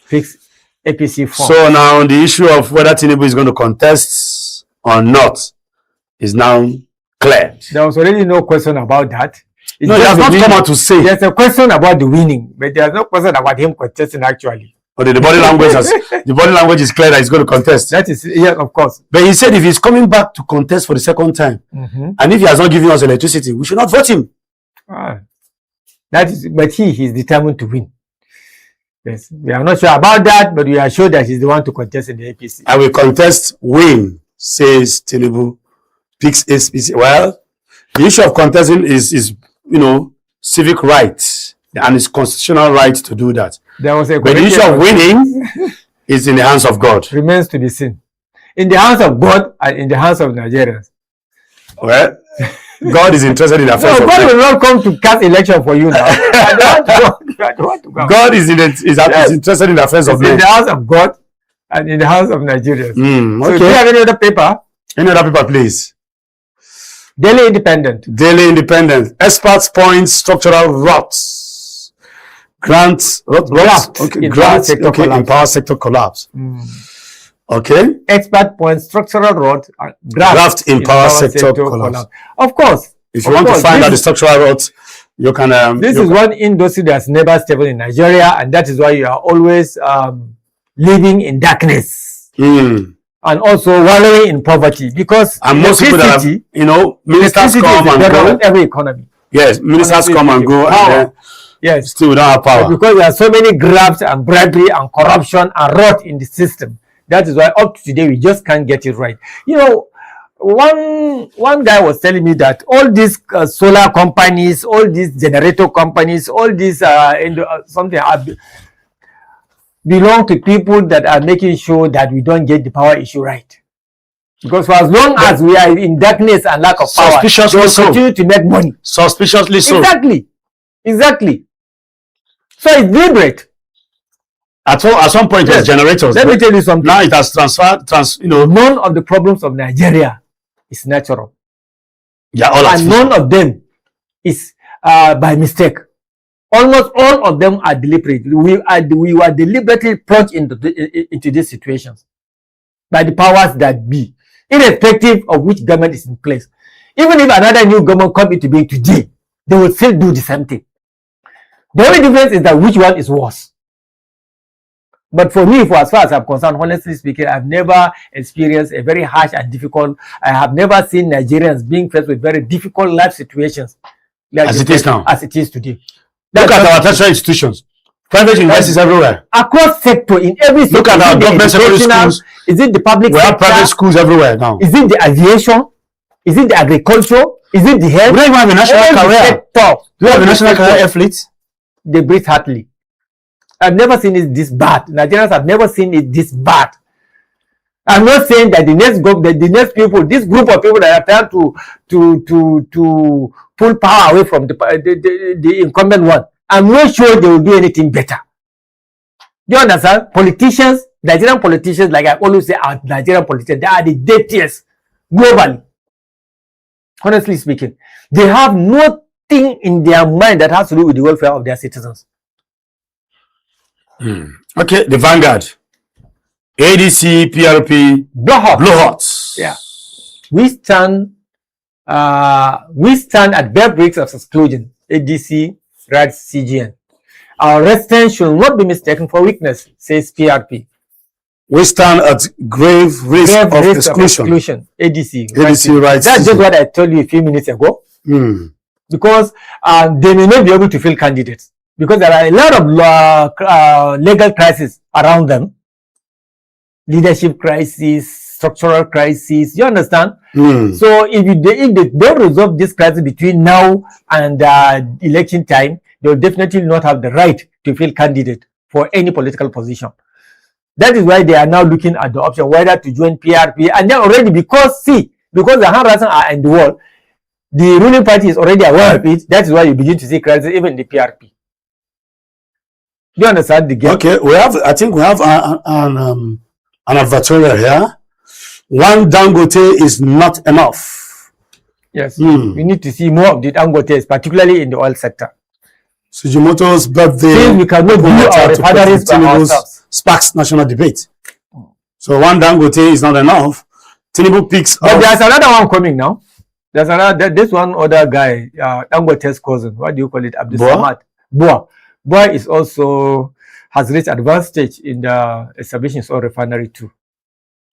picks APC form. So now the issue of whether Tinubu is going to contest or not is now clear. There was already no question about that. He has not come out to say. There's a question about the winning, but there's no question about him contesting actually. But the body language is clear that he's going to contest. That is, yeah, of course. But he said if he's coming back to contest for the second time, and if he has not given us electricity, we should not vote him. But he's determined to win. Yes, we are not sure about that, but we are sure that he's the one to contest in the APC. I will contest, win, says Tinubu, picks APC. Well, the issue of contesting is civic rights and it's constitutional right to do that. But the issue of winning is in the hands of God. Remains to be seen. In the hands of God and in the hands of Nigerians. Well, God is interested in the affairs No, of God men. will not come to cast election for you now. I don't want to go. God is interested in the affairs of It's men. in the house of God and in the house of Nigerians. So do you Okay. have any other paper? Any other paper, please? Daily Independent. Daily Independent. Experts point structural rots. Grants. Graft Okay. in Grants. power sector Okay. In collapse. power sector collapse. Okay. Expert point structural rot. Graft in power sector collapse. Of course. If you want to find out the structural rot, you can. This is one industry that's never stable in Nigeria, and that is why you are always living in darkness. And also wallowing in poverty, because most people that have, ministers come and go. Every economy. Yes, ministers come and go, and then still don't have power. But because there are so many grabs and bribery and corruption and rot in the system, that is why up to today we just can't get it right. One guy was telling me that all these solar companies, all these generator companies, all these belong to people that are making sure that we don't get the power issue right. Because for as long as we are in darkness and lack of power, they will continue to make money. Suspiciously so. Exactly. So it's deliberate. At some point, it was generators. Let me tell you something. Now it has transferred. None of the problems of Nigeria is natural. Yeah, and none of them is by mistake. Almost all of them are deliberate. We were deliberately plunged into these situations by the powers that be, irrespective of which government is in place. Even if another new government comes into being today, they will still do the same thing. The only difference is that which one is worse. But for me, as far as I'm concerned, honestly speaking, I've never experienced a very harsh and difficult. I have never seen Nigerians being faced with very difficult life situations as it is now, as it is today. Look at our tertiary institutions, private universities everywhere. Across sector, in every sector. Look at our government secondary schools. Is it the public sector? We have private schools everywhere now. Is it the aviation? Is it the agriculture? Is it the health? We don't even have a national career. Do we have a national career fleet? They breathe hardly. I've never seen it this bad. Nigerians have never seen it this bad. I'm not saying that the next people, this group of people that are trying to pull power away from the incumbent one, I'm not sure they will do anything better. Do you understand? Politicians, Nigerian politicians, like I always say, are Nigerian politicians. They are the dirtiest globally. Honestly speaking, they have nothing in their mind that has to do with the welfare of their citizens. Okay, the Vanguard. ADC, PRP, blowhards. Yeah. We stand at bare bricks of exclusion. ADC, RAD, CGN. Our resistance should not be mistaken for weakness, says PRP. We stand at grave risk of exclusion. ADC, right. That's just what I told you a few minutes ago. Because they may not be able to fill candidates. Because there are a lot of legal crises around them. Leadership crisis, structural crisis. You understand? So if they don't resolve this crisis between now and election time, they will definitely not have the right to fill candidate for any political position. That is why they are now looking at the option whether to join PRP. And then already because the hand raising are in the world, the ruling party is already aware of it. That is why you begin to see crisis even in the PRP. Do you understand the game? Okay, I think we have an advertorial here. One Dangote is not enough. Yes, we need to see more of the Dangotes, particularly in the oil sector. Sujimoto's birthday. Since we cannot do our refineries by ourselves. Sparks national debate. So one Dangote is not enough. Tinubu picks up. But there's another one coming now. There's this one other guy, Dangote's cousin. What do you call it? Abdul Samad. Boa is also has reached advanced stage in the establishing his own refinery too.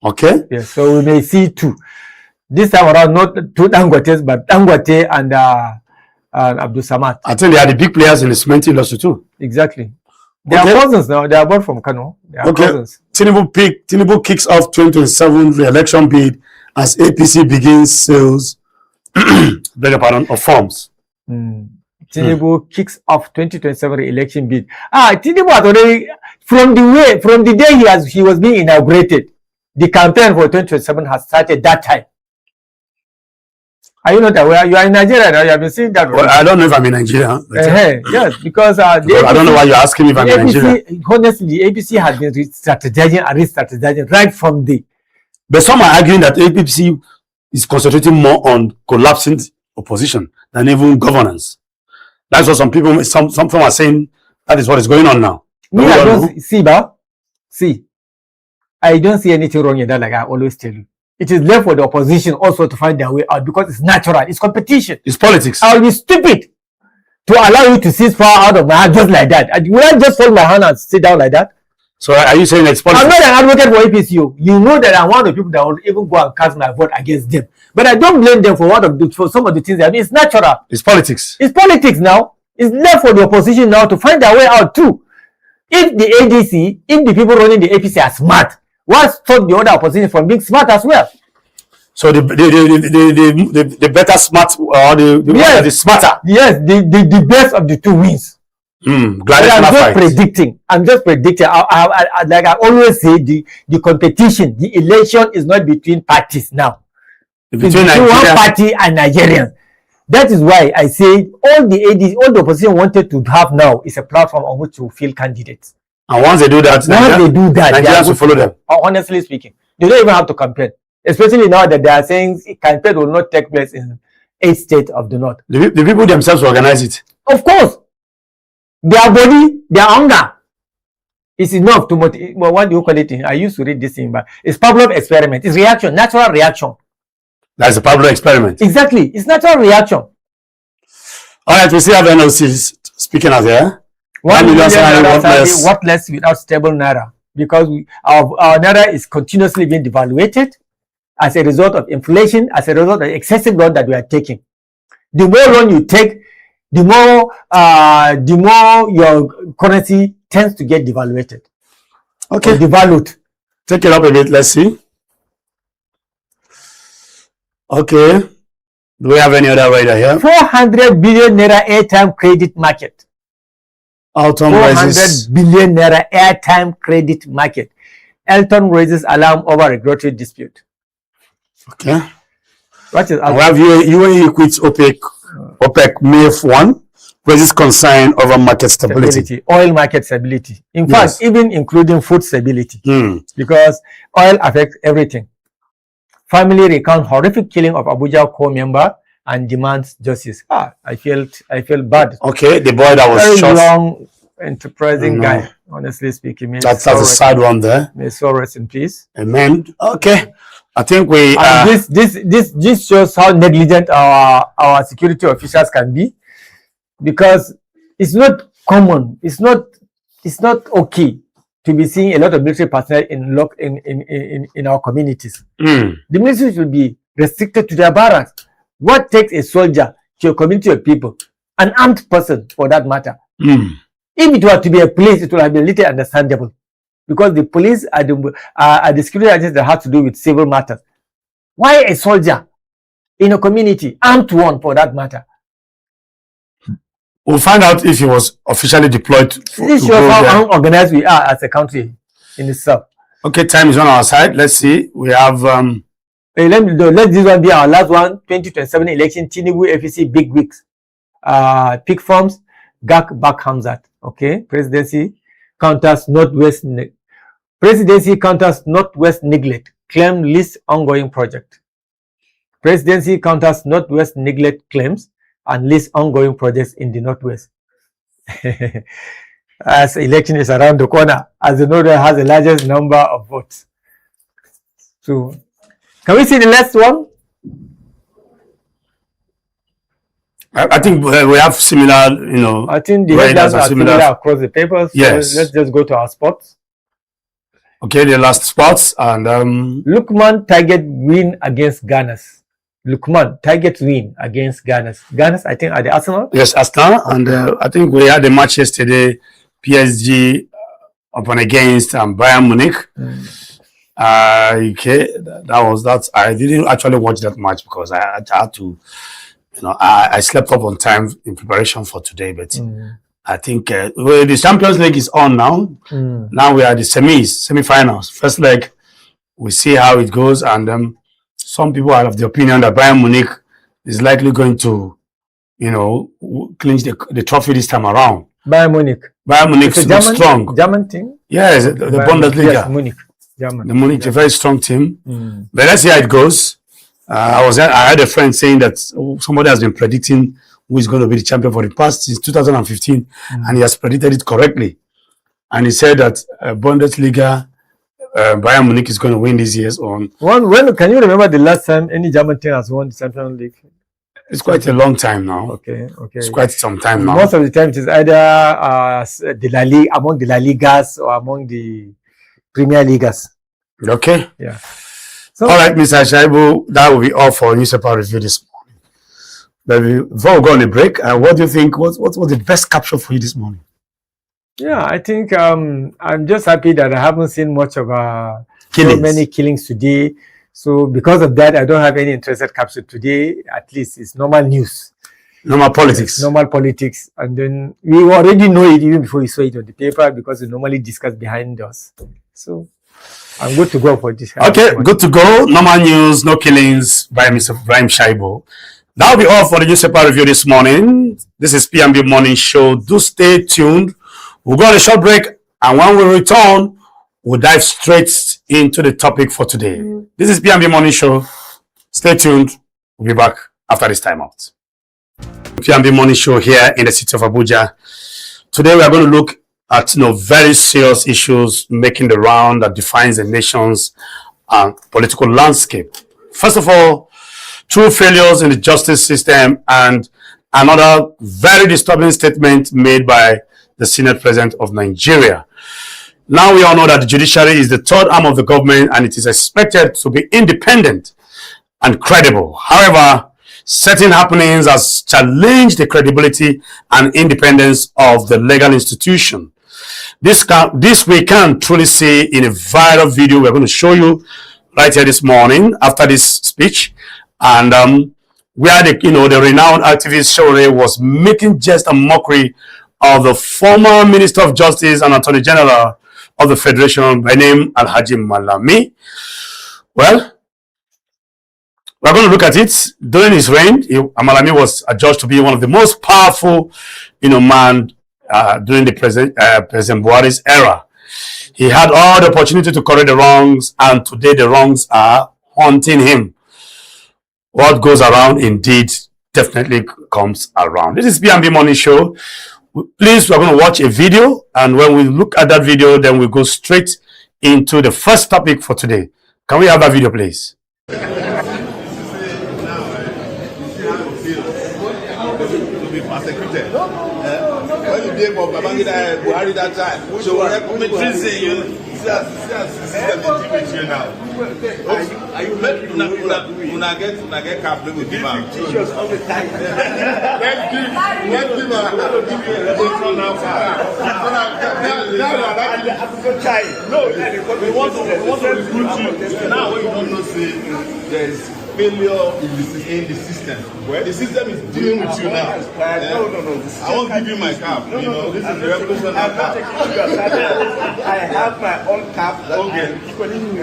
Okay. Yes, so we may see two. This time around, not two Dangotes, but Dangote and Abdul Samad. I think they are the big players in the cement industry too. Exactly. They are cousins now. They are both from Kano. They are cousins. Tinubu kicks off 2027 re-election bid as APC begins sales of forms. Tinubu kicks off 2027 election bid. Tinubu has already, from the day he was being inaugurated, the campaign for 2027 has started that time. Are you not aware? You are in Nigeria now. You have been seeing that. Well, I don't know if I'm in Nigeria. But, yes, because I don't know why you're asking me if I'm in Nigeria. Honestly, the APC has been strategizing and re-strategizing right from the. But some are arguing that APC is concentrating more on collapsing opposition than even governance. That's what some people, some are saying that is what is going on now. Me, I don't see, I don't see anything wrong in that, like I always tell you. It is left for the opposition also to find their way out because it's natural. It's competition. It's politics. I will be stupid to allow you to seize power out of my hand just like that. Will I just hold my hand and sit down like that? So are you saying it's politics? I'm not an advocate for APCO. You know that I'm one of the people that will even go and cast my vote against them. But I don't blame them for for some of the things. I mean, it's natural. It's politics. It's politics now. It's left for the opposition now to find their way out too. If the ADC, if the people running the APC are smart, what stopped the other opposition from being smart as well? So the better smart or the smarter. Yes, the best of the two wins. I'm just predicting. Like I always say, the competition, the election is not between parties now. It's between one party and Nigerians. That is why I say all the opposition wanted to have now is a platform on which to field candidates. And once they do that, Nigerians will follow them. Honestly speaking, they don't even have to campaign. Especially now that they are saying campaign will not take place in 8 states of the north. The people themselves organize it. Of course. Their body, their hunger is enough to motivate. Well, what do you call it? I used to read this thing, but it's Pavlov experiment. It's reaction, natural reaction. That's a Pavlov experiment. Exactly. It's natural reaction. All right, we still have NOCs speaking out there. 1 million naira worthless without stable naira because our naira is continuously being devaluated as a result of inflation, as a result of excessive loan that we are taking. The more loan you take, the more your currency tends to get devaluated. Okay. Devalued. Take it up a bit. Let's see. Okay. Do we have any other rider here? 400 billion naira airtime credit market. 400 billion naira airtime credit market. Elton raises alarm over regulatory dispute. Okay. What is we have UAE quits OPEC May 1 raises concern over market stability. Oil market stability. In fact, even including food stability. Because oil affects everything. Family recount horrific killing of Abuja core member and demands justice. I felt bad. Okay, the boy that was very shot. Long, enterprising guy. Honestly speaking, that's a sad one there. May soul rest in peace. Amen. Okay, I think we. This shows how negligent our security officials can be, because it's not common. It's not okay to be seeing a lot of military personnel in our communities. The military should be restricted to their barracks. What takes a soldier to a community of people, an armed person for that matter? If it were to be a police, it would have been little understandable, because the police are the security agents that have to do with civil matters. Why a soldier in a community, armed one for that matter? We'll find out if he was officially deployed. This shows how unorganized we are as a country in itself. Okay, time is on our side. Let's see. We have. Let this one be our last one. 2027 election. Tinubu FEC big weeks. Peak forms. GAC back Hamzat. Okay. Presidency counters Northwest. Presidency counters Northwest neglect. Claim list ongoing project. Presidency counters Northwest neglect claims and list ongoing projects in the Northwest. As election is around the corner, as the Northwest has the largest number of votes. So, can we see the last one? I think we have similar, I think the headlines are similar across the papers. Yes. So let's just go to our spots. Okay, the last spots and Lukman target win against Ghana's. Lukman target win against Ghana's. Ghana's, I think, are the Arsenal. Yes, Arsenal, and I think we had a match yesterday. PSG up and against Bayern Munich. Okay, that. I didn't actually watch that match because I had to, I slept up on time in preparation for today. But I think the Champions League is on now. Now we are the semi-finals. First leg, we see how it goes, and some people are of the opinion that Bayern Munich is likely going to, clinch the trophy this time around. Bayern Munich. Bayern Munich looks strong. German team? Yes, the Bundesliga. Yes, Munich. German. The Munich, a very strong team. But let's see how it goes. I had a friend saying that somebody has been predicting who is going to be the champion for the past since 2015, and he has predicted it correctly. And he said that Bundesliga, Bayern Munich is going to win this year's on. When can you remember the last time any German team has won the Champions League? It's quite a long time now. Okay. It's quite some time now. Most of the time, it is either among the La Ligas or among the Premier Leagues. Okay. Yeah. So, all right, Mr. Shaibu, that will be all for newspaper review this morning. But before we go on a break, what do you think? What was the best capture for you this morning? Yeah, I think I'm just happy that I haven't seen much of so many killings today. So because of that, I don't have any interested capture today. At least it's normal news. Normal politics. It's normal politics. And then we already know it even before we saw it on the paper because we normally discuss behind us. So I'm good to go for this. Okay, good to go. Normal news, no killings by Mr. Ibrahim Shaibu. That will be all for the newspaper review this morning. This is P&B Morning Show. Do stay tuned. We'll go on a short break. And when we return, we'll dive straight into the topic for today. This is P&B Morning Show. Stay tuned. We'll be back after this time out. P&B Morning Show here in the city of Abuja. Today we are going to look at very serious issues making the round that defines the nation's political landscape. First of all, true failures in the justice system, and another very disturbing statement made by the Senate President of Nigeria. Now we all know that the judiciary is the third arm of the government and it is expected to be independent and credible. However, certain happenings has challenged the credibility and independence of the legal institution. This we can truly see in a viral video we're going to show you right here this morning after this speech, and where the renowned activist Shore was making jest and mockery of the former Minister of Justice and Attorney General of the Federation by name Alhaji Malami. Well, we're going to look at it. During his reign, Malami was adjudged to be one of the most powerful, man during the President Buhari's era. He had all the opportunity to correct the wrongs, and today the wrongs are haunting him. What goes around indeed definitely comes around. This is P&B Morning Show. Please, we're going to watch a video, and when we look at that video, then we go straight into the first topic for today. Can we have that video, please? When you did for Babangida Buhari that time, so treason, Are you get captain with him? Teachers all the time. Let's give we want to recruit you. Now when you don't know, say there's failure in the system. Well, the system is dealing with you now. No. I won't give you my cap. This is the revolution. I'm not taking your cap. I have my own cap. Okay.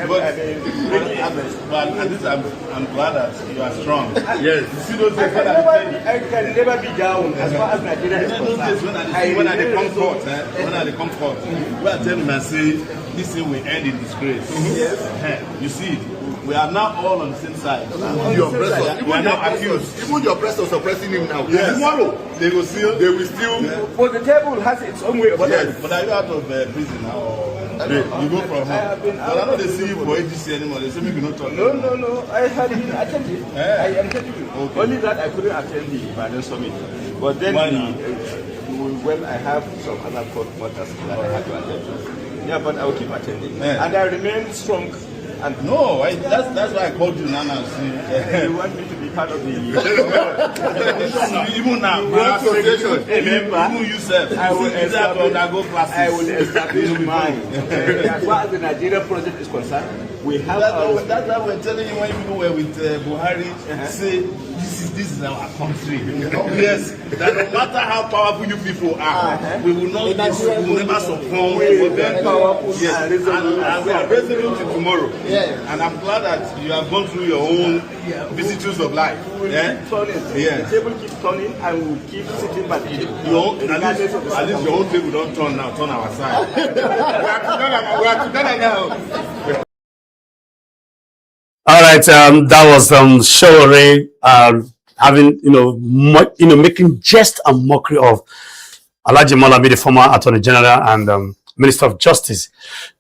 But at least I'm glad that you are strong. Yes. You see those days I can never be down as far as Nigeria is concerned. When I come court, we are telling me, say, this thing will end in disgrace. Yes. You see it. We are now all on the same side. Your oppressors, we are now accused. Even your oppressors suppressing him now. Yes. Tomorrow, they will still. But the table has its own way of life. But are you out of prison now? You go from home. But I know they see you for AGC anymore. They say maybe not talk. No. I had been attended. I am telling you. Okay. Only that I couldn't attend the Ibadan summit. But then when I have some other court matters that I had to attend. Yeah, but I will keep attending. And I remain strong. And no, that's why I called you now. You want me to be part of the even now, even yourself. I will establish mine. As far as the Nigeria project is concerned, We have that's why we're telling you when people were with Buhari, say this is our country. Yes, that no matter how powerful you people are, we will never succumb. Very powerful. Yes, and we are raising you to tomorrow. Yeah. And I'm glad that you have gone through your own vicissitudes of life. Yeah. The table keeps turning, and we will keep sitting back. At least your own table don't turn now. Turn our side. We are together now. All right, that was Showore having making jest and mockery of Alhaji Malami, the former Attorney General and Minister of Justice.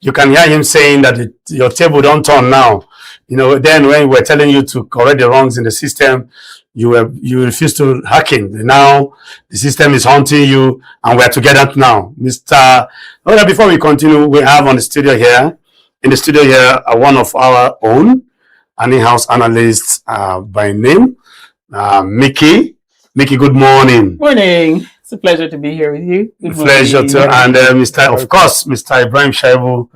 You can hear him saying that your table don't turn now. Then when we were telling you to correct the wrongs in the system, you refused to hearken. Now the system is haunting you, and we're together now, Mr. Before we continue, we have in the studio here one of our own, an in-house analyst by name, Mickey. Mickey, good morning. Morning. It's a pleasure to be here with you. Pleasure too. And Mr. Ibrahim Shaibu,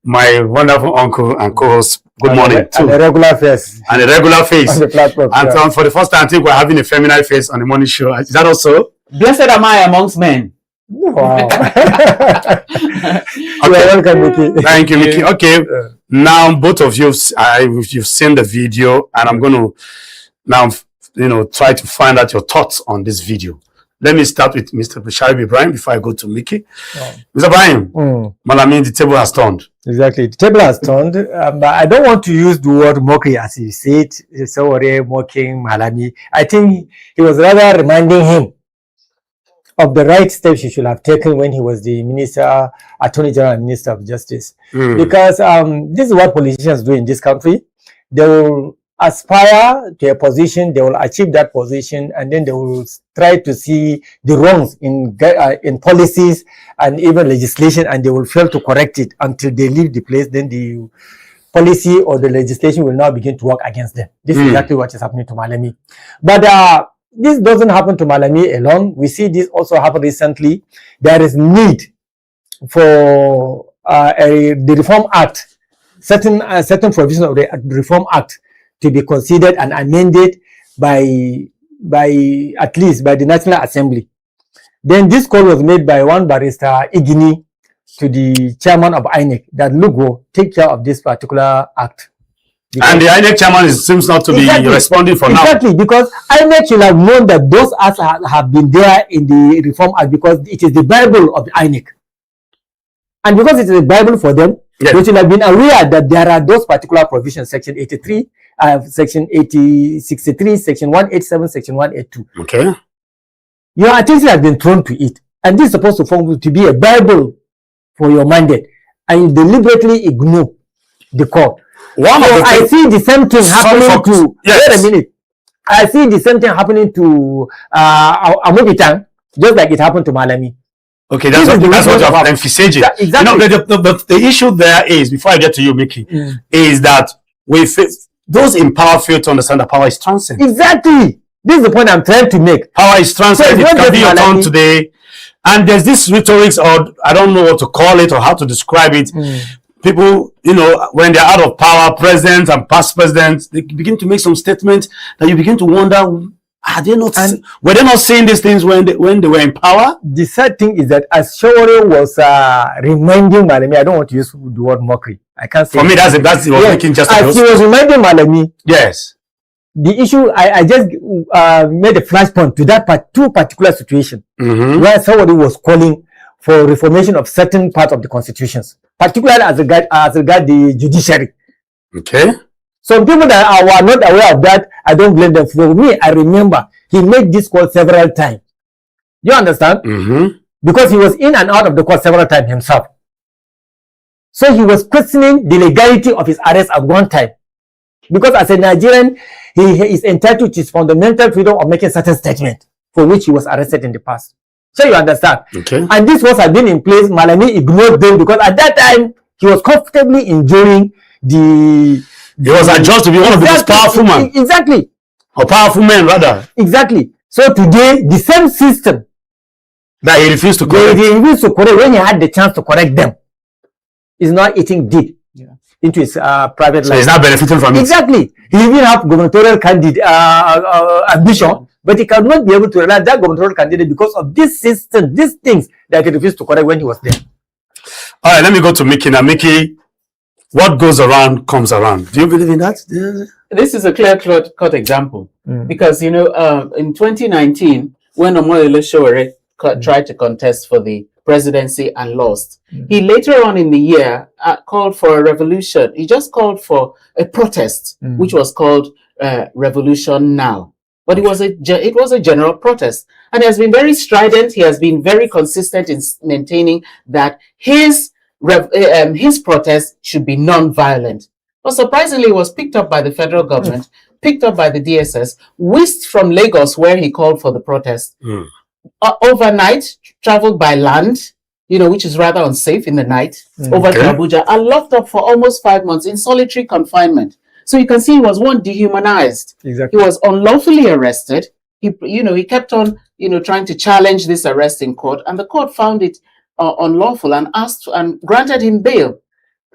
my wonderful uncle and co-host. Good morning too. And a regular face. And a regular face. On the platform. And for the first time, I think we're having a feminine face on the morning show. Is that also? Blessed am I amongst men. Wow. Welcome, Mickey. Thank you, Mickey. Okay. Now, both of you've seen the video, and I'm going to now, try to find out your thoughts on this video. Let me start with Mr. Shaibu Ibrahim before I go to Mickey. Oh. Mr. Ibrahim, Malami, the table has turned. Exactly. The table has turned. But I don't want to use the word mockery as you said, Showore mocking Malami. I think he was rather reminding him of the right steps he should have taken when he was the Attorney General and Minister of Justice. Because this is what politicians do in this country. They will aspire to a position, they will achieve that position, and then they will try to see the wrongs in policies and even legislation, and they will fail to correct it until they leave the place. Then the policy or the legislation will now begin to work against them. This is exactly what is happening to Malami. But this doesn't happen to Malami alone. We see this also happen recently. There is need for the Reform Act, certain provisions of the Reform Act to be considered and amended by at least by the National Assembly. Then this call was made by one barrister Igini to the chairman of INEC that look, take care of this particular act. And the INEC chairman seems not to be responding for now. Exactly, because INEC should have known that those acts have been there in the Reform Act because it is the Bible of the INEC. And because it is the Bible for them, they should have been aware that there are those particular provisions, Section 83, Section 63, Section 187, Section 182. Okay. Your attention has been thrown to it. And this is supposed to be a Bible for your mandate. And you deliberately ignore the court. I see the same thing happening to. Wait a minute. I see the same thing happening to Amobitan, just like it happened to Malami. Okay, that's what you're emphasizing. Exactly. The issue there is, before I get to you, Mickey, is that those in power fail to understand that power is transient. Exactly. This is the point I'm trying to make. Power is transient. It can be your turn today. And there's this rhetoric, or I don't know what to call it or how to describe it. People, when they're out of power, presidents and past presidents, they begin to make some statements that you begin to wonder, were they not saying these things when they were in power? The sad thing is that as Showore was reminding Malami, I don't want to use the word mockery. I can't say. For me, that's making just as he was reminding Malami. Yes. The issue, I just made a flashpoint to that two particular situation where somebody was calling for reformation of certain parts of the constitutions, particularly as regard the judiciary. Okay. Some people that were not aware of that, I don't blame them. For me, I remember he made this call several times. You understand? Because he was in and out of the court several times himself. So he was questioning the legality of his arrest at one time. Because as a Nigerian, he is entitled to his fundamental freedom of making certain statements for which he was arrested in the past. So you understand? Okay. And this was been in place. Malami ignored them because at that time he was comfortably enjoying the. He was adjudged to be one of the most powerful men. Exactly. Or powerful men, rather. Exactly. So today, the same system that he refused to correct. He refused to correct when he had the chance to correct them. Is not eating deep into his private life. So he's not benefiting from it. Exactly. He even have gubernatorial candidate ambition, but he cannot be able to realize that gubernatorial candidate because of this system, these things that he refused to correct when he was there. All right, let me go to Mickey now. Mickey, what goes around comes around. Do you believe in that? This is a clear-cut example because, you know, in 2019, when Omoyele Sowore tried to contest for the presidency and lost, he later on in the year called for a revolution. He just called for a protest, which was called Revolution Now. But it was a general protest, and he has been very strident. He has been very consistent in maintaining that his protest should be non-violent. But surprisingly, it was picked up by the federal government, picked up by the DSS, whisked from Lagos, where he called for the protest. Overnight, traveled by land, you know, which is rather unsafe in the night, over to Abuja, and locked up for almost 5 months in solitary confinement. So you can see he was dehumanized. Exactly. He was unlawfully arrested. He kept on, trying to challenge this arrest in court, and the court found it unlawful and granted him bail.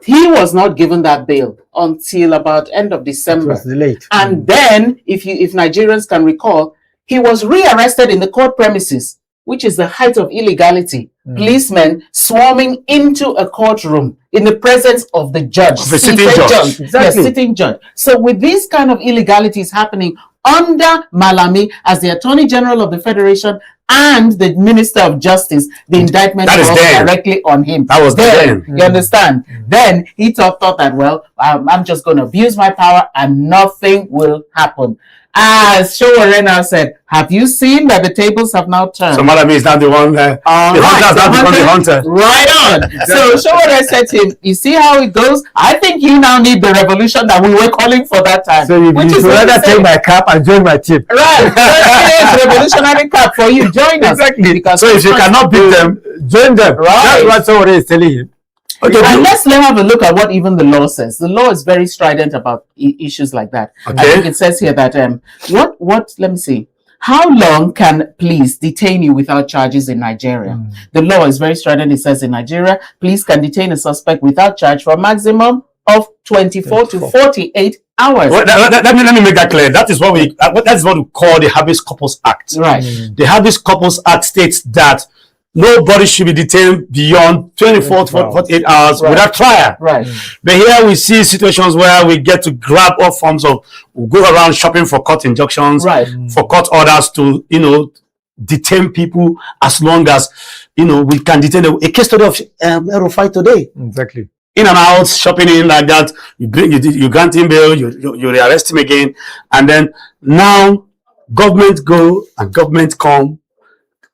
He was not given that bail until about end of December. It was delayed. And then, if Nigerians can recall, he was rearrested in the court premises, which is the height of illegality. Policemen swarming into a courtroom in the presence of the judge. Of the sitting judge. Exactly. Yes, sitting judge. So with these kind of illegalities happening under Malami as the Attorney General of the Federation and the Minister of Justice, the indictment was directly on him. That was then. You understand? Then he thought that, well, I'm just going to abuse my power and nothing will happen. As Sowore now said, have you seen that the tables have now turned? So Malami is not the one there. The hunter has now become the hunter. Right on. So Sowore said to him, you see how it goes? I think you now need the revolution that we were calling for that time. So you rather take my cap and join my team. Right. So revolutionary cap for you. Join us. Exactly. Because so if you cannot beat them, join them. Right. That's what Sowore is telling you. Okay, and let's have a look at what even the law says. The law is very strident about issues like that. Okay. I think it says here that let me see. How long can police detain you without charges in Nigeria? The law is very strident. It says in Nigeria, police can detain a suspect without charge for a maximum of 24 to 48 hours. Well, let me make that clear. That is what we call the Habeas Corpus Act. Right. The Habeas Corpus Act states that nobody should be detained beyond 24 to 48 hours without trial. Right. But here we see situations where we get to grab all forms of, go around shopping for court injunctions, for court orders to, detain people as long as, we can detain a case study of Erufai today. Exactly. In and out, shopping in like that, you grant him bail, you rearrest him again, and then now government go and government come.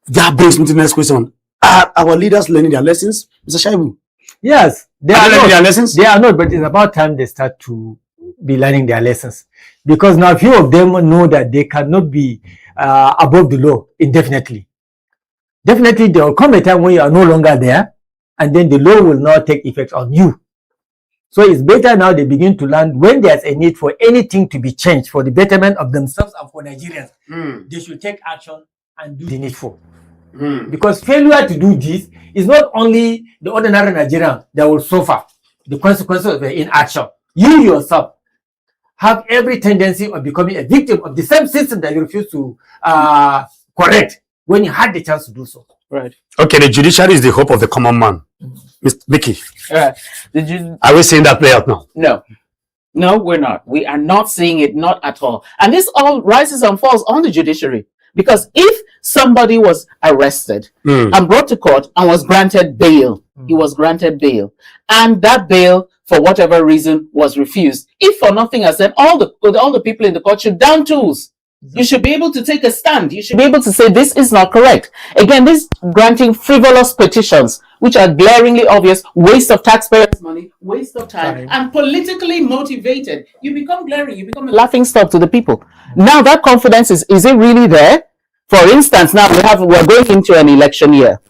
That brings me to the next question. Are our leaders learning their lessons, Mr. Shaibu? Yes, they are learning their lessons. They are not, but it's about time they start to be learning their lessons. Because now few of them know that they cannot be above the law indefinitely. Definitely, there will come a time when you are no longer there, and then the law will not take effect on you. So it's better now they begin to learn when there's a need for anything to be changed for the betterment of themselves and for Nigerians. They should take action and do the needful. Because failure to do this is not only the ordinary Nigerian that will suffer the consequences of the inaction. You yourself have every tendency of becoming a victim of the same system that you refuse to correct when you had the chance to do so. Right. Okay, the judiciary is the hope of the common man. Mr. Mickey, are we seeing that play out now? No, we're not. We are not seeing it, not at all. And this all rises and falls on the judiciary. Because if somebody was arrested and brought to court and was granted bail, he was granted bail, and that bail, for whatever reason, was refused, if for nothing else, then all the people in the court should down tools. You should be able to take a stand. You should be able to say this is not correct. Again, this granting frivolous petitions, which are glaringly obvious, waste of taxpayers' money, waste of time, and politically motivated. You become glaring. You become a laughing stock to the people. Now that confidence is it really there? For instance, now we're going into an election year.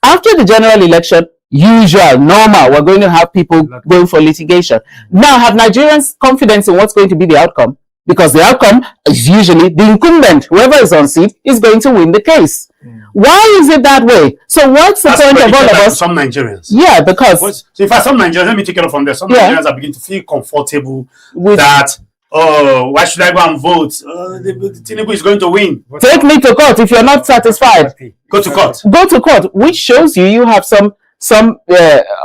After the general election, normal, we're going to have people going for litigation. Now, have Nigerians confidence in what's going to be the outcome? because the outcome is usually the incumbent, whoever is on seat, is going to win the case. Why is it that way? So what's the point of all of us? Some Nigerians. Yeah, because... So if I some Nigerians, let me take it up from there. Some Nigerians are beginning to feel comfortable with that. Oh, why should I go and vote? The Tinubu is going to win. Take me to court if you're not satisfied. Go to court. Go to court, which shows you have some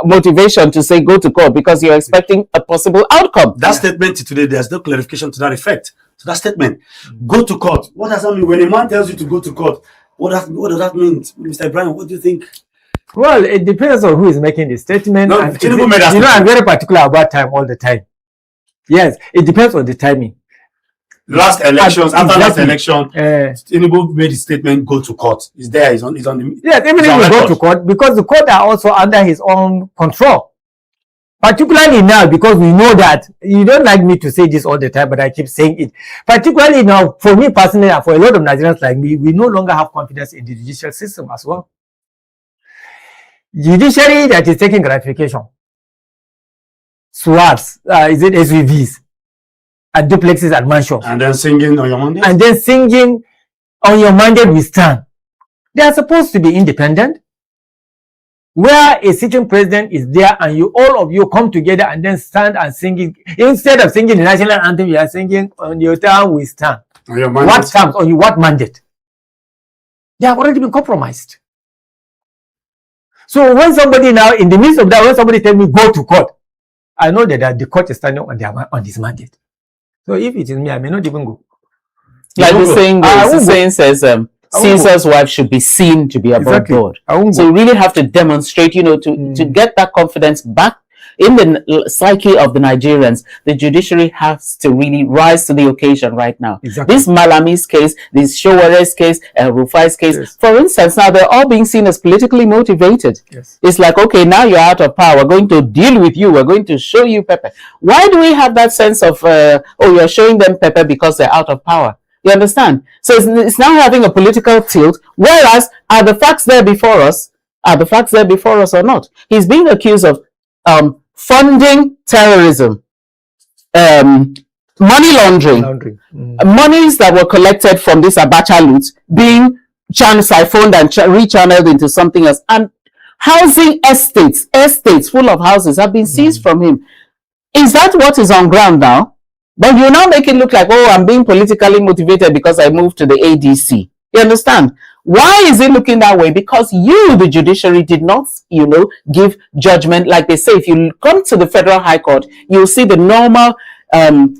motivation to say go to court because you're expecting a possible outcome. That statement today, there's no clarification to that effect. So that statement, go to court. What does that mean? When a man tells you to go to court, what does that mean? Mr. Ibrahim, what do you think? Well, it depends on who is making the statement. No, and Tinubu made that I'm very particular about time all the time. Yes, it depends on the timing. Last elections, after last election, Tinubu made his statement, go to court. He's there, he's on the... Yes, even if you go to court, because the court are also under his own control. Particularly now, because we know that, you don't like me to say this all the time, but I keep saying it. Particularly now, for me personally, and for a lot of Nigerians like me, we no longer have confidence in the judicial system as well. Judiciary that is taking gratification. SWATs, is it SUVs? And duplexes and mansions. And then singing on your mandate? And then singing on your mandate we stand. They are supposed to be independent. Where a sitting president is there and you, all of you come together and then stand and singing. Instead of singing the national anthem, you are singing on your term we stand. On your mandate. What terms? On your what mandate? They have already been compromised. So when somebody now, in the midst of that, when somebody tells me go to court, I know that the court is standing on this mandate. So if it is me, I may not even go. Like the saying goes, the saying says, Caesar's wife should be seen to be above board. So you really have to demonstrate, to get that confidence back in the psyche of the Nigerians. The judiciary has to really rise to the occasion right now. Exactly. This Malami's case, this Showare's case, Rufai's case, for instance, now they're all being seen as politically motivated. It's like, okay, now you're out of power. We're going to deal with you. We're going to show you pepper. Why do we have that sense of, you're showing them pepper because they're out of power? You understand? So it's now having a political tilt, whereas are the facts there before us? Are the facts there before us or not? He's being accused of funding terrorism, money laundering. Monies that were collected from this Abacha loot being siphoned and rechanneled into something else. And housing estates full of houses have been seized from him. Is that what is on ground now? But you now make it look like, I'm being politically motivated because I moved to the ADC. You understand? Why is it looking that way? Because you, the judiciary, did not, give judgment. Like they say, if you come to the Federal High Court, you'll see the normal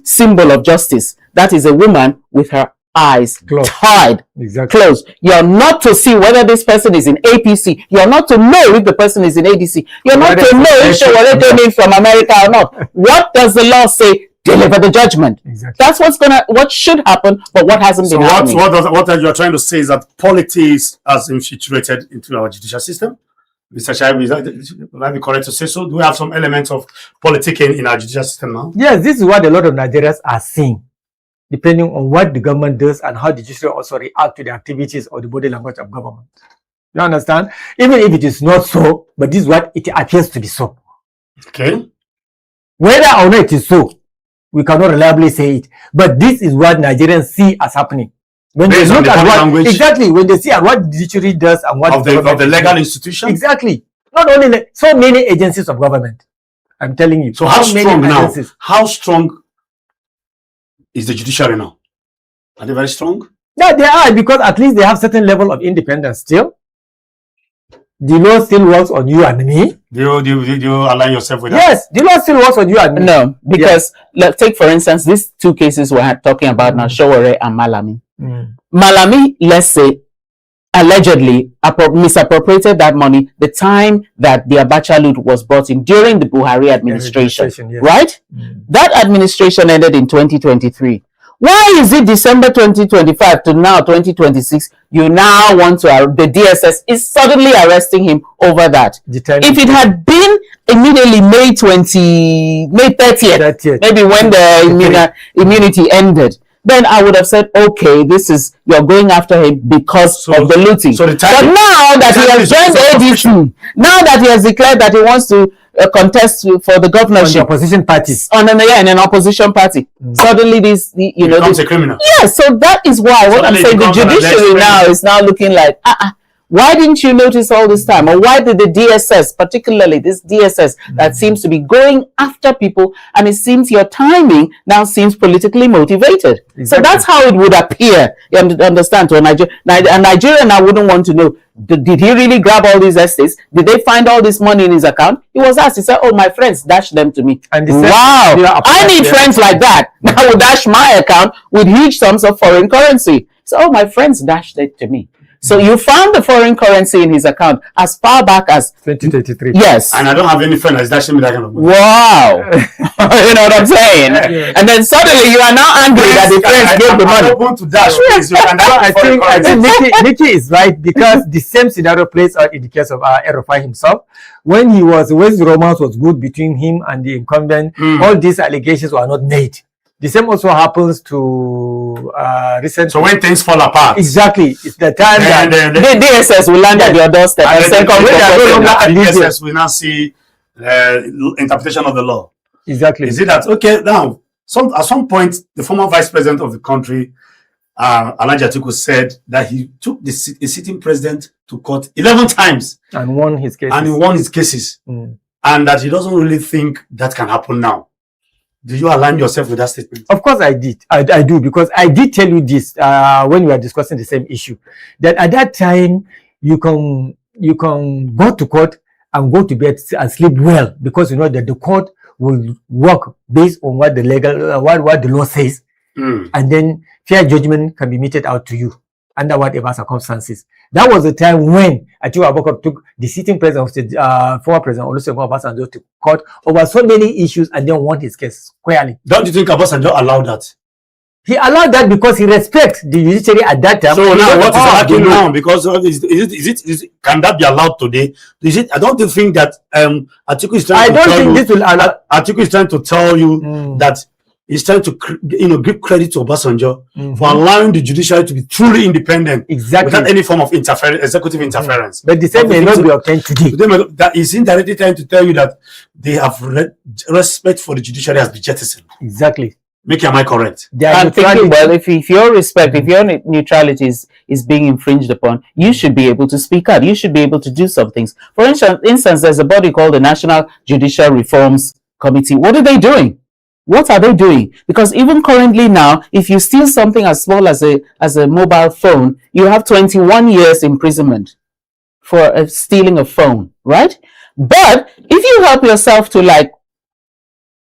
symbol of justice. That is a woman with her eyes tied, closed. You're not to see whether this person is in APC. You're not to know if the person is in ADC. You're not to know if Shawale came in from America or not. What does the law say? Deliver the judgment. That's what should happen, but what hasn't been happening. What you are trying to say is that politics has infiltrated into our judicial system? Mr. Shaibu, would I be correct to say so? Do we have some elements of politicking in our judicial system now? Yes, this is what a lot of Nigerians are seeing, depending on what the government does and how the judiciary also react to the activities or the body language of government. You understand? Even if it is not so, but this is what it appears to be so. Okay. Whether or not it is so, we cannot reliably say it, but this is what Nigerians see as happening. When they look at what when they see at what the judiciary does and what of the legal institution. Exactly. Not only so many agencies of government. I'm telling you. So how strong now? How strong is the judiciary now? Are they very strong? Yeah, they are, because at least they have certain level of independence still. The law still works on you and me. Do you align yourself with that? Yes, the law still works on you and me. No, because let's take for instance these two cases we're talking about now, Showore and Malami. Malami, let's say, allegedly misappropriated that money the time that the Abacha loot was brought in during the Buhari administration, right? That administration ended in 2023. Why is it December 2025 to now 2026? You now want to, the DSS is suddenly arresting him over that. If it had been immediately May 30th, maybe when the immunity ended, then I would have said, okay, you're going after him because of the looting. But now that he has joined ADC, now that he has declared that he wants to contest for the governorship. On the opposition party. In an opposition party. Suddenly becomes a criminal. Yeah, so that is why what I'm saying, the judiciary now is now looking like, why didn't you notice all this time? Or why did the DSS, particularly this DSS that seems to be going after people, and it seems your timing now seems politically motivated. Exactly. So that's how it would appear, you understand, to a Nigerian now wouldn't want to know, did he really grab all these estates? Did they find all this money in his account? He was asked, he said, oh, my friends dashed them to me. And wow, I need friends like that. That would dash my account with huge sums of foreign currency. So, oh, my friends dashed it to me. So you found the foreign currency in his account as far back as 2023. Yes. And I don't have any friend that's dashing me that kind of money. Wow. You know what I'm saying? Yeah. And then suddenly you are now angry that the friends gave the money. I'm open to dash. I think Nikki is right, because the same scenario plays out in the case of Erufai himself. When the romance was good between him and the incumbent, all these allegations were not made. The same also happens to recent. So when things fall apart, exactly, it's the time that the DSS will land at your doorstep and say, DSS will now see interpretation of the law. Exactly. Is it that okay now? At some point, the former vice president of the country, Alhaji Atiku, said that he took the sitting president to court 11 times and won his cases. And he won his cases, and that he doesn't really think that can happen now. Do you align yourself with that statement? Of course I did. I do, because I did tell you this when we were discussing the same issue, that at that time you can go to court and go to bed and sleep well, because you know that the court will work based on what the law says, and then fair judgment can be meted out to you under whatever circumstances. That was the time when Atiku Abubakar took the sitting president of the former president Olusegun Obasanjo to court over so many issues and then won his case squarely. Don't you think Obasanjo allowed that? He allowed that because he respects the judiciary at that time. So now what is happening now? Because can that be allowed today? I don't think that Atiku is trying Atiku is trying to tell you that he's trying to give credit to Obasanjo for allowing the judiciary to be truly independent, without any form of executive interference. But the same may not be obtained today. That is indirectly trying to tell you that they have respect for the judiciary has been jettisoned. Exactly. Am I correct? I'm thinking, well, if your respect, if your neutrality is being infringed upon, you should be able to speak out. You should be able to do some things. For instance, there's a body called the National Judicial Reforms Committee. What are they doing? What are they doing? Because even currently now, if you steal something as small as a mobile phone, you have 21 years imprisonment for stealing a phone, right? But if you help yourself to like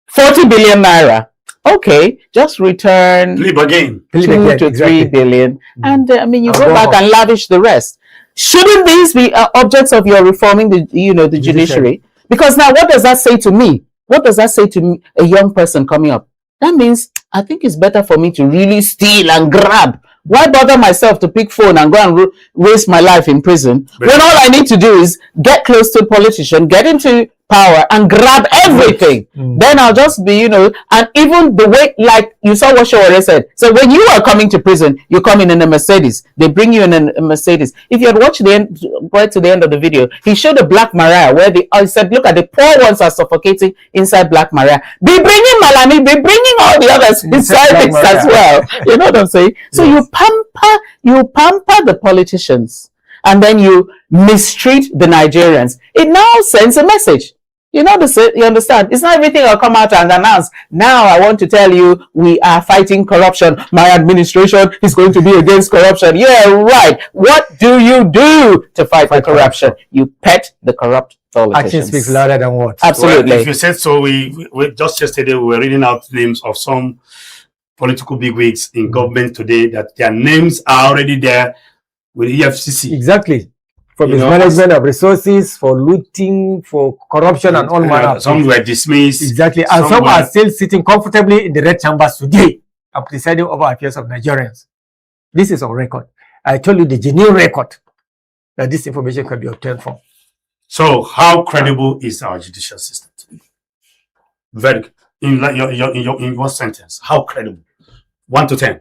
40 billion naira, okay, just return 2 to 3 billion, and you go back and lavish the rest. Shouldn't these be objects of your reforming the judiciary? Because now, what does that say to me? What does that say to a young person coming up? That means I think it's better for me to really steal and grab. Why bother myself to pick phone and go and waste my life in prison when all I need to do is get close to a politician, get into power and grab everything? Then I'll just be, and even the way, like you saw what Shawari said. So when you are coming to prison, you come in a Mercedes. They bring you in a Mercedes. If you had watched right to the end of the video, he showed a Black Maria where he said, look at the poor ones are suffocating inside Black Maria. Be bringing Malami, be bringing all the others inside this as well. You know what I'm saying? So you pamper the politicians and then you mistreat the Nigerians. It now sends a message. You understand? It's not everything I'll come out and announce. Now I want to tell you we are fighting corruption. My administration is going to be against corruption. Yeah, right. What do you do to fight corruption? You pet the corrupt politicians. Action speaks louder than words. Absolutely. Well, if you said so, we just yesterday we were reading out names of some political bigwigs in government today that their names are already there with the EFCC. Exactly. For mismanagement of resources, for looting, for corruption and all manner. Some were dismissed. Exactly. And some are still sitting comfortably in the red chambers today and presiding over affairs of Nigerians. This is on record. I told you the genuine record that this information can be obtained from. So how credible is our judicial system today? Very in one sentence. How credible? 1 to 10.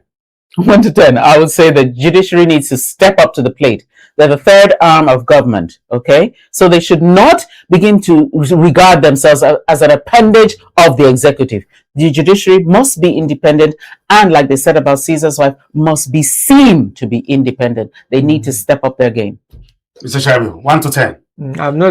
1 to 10, I would say the judiciary needs to step up to the plate. They're the third arm of government, okay? So they should not begin to regard themselves as an appendage of the executive. The judiciary must be independent, and like they said about Caesar's wife, must be seen to be independent. They need to step up their game. Mr. Shaibu, 1 to 10.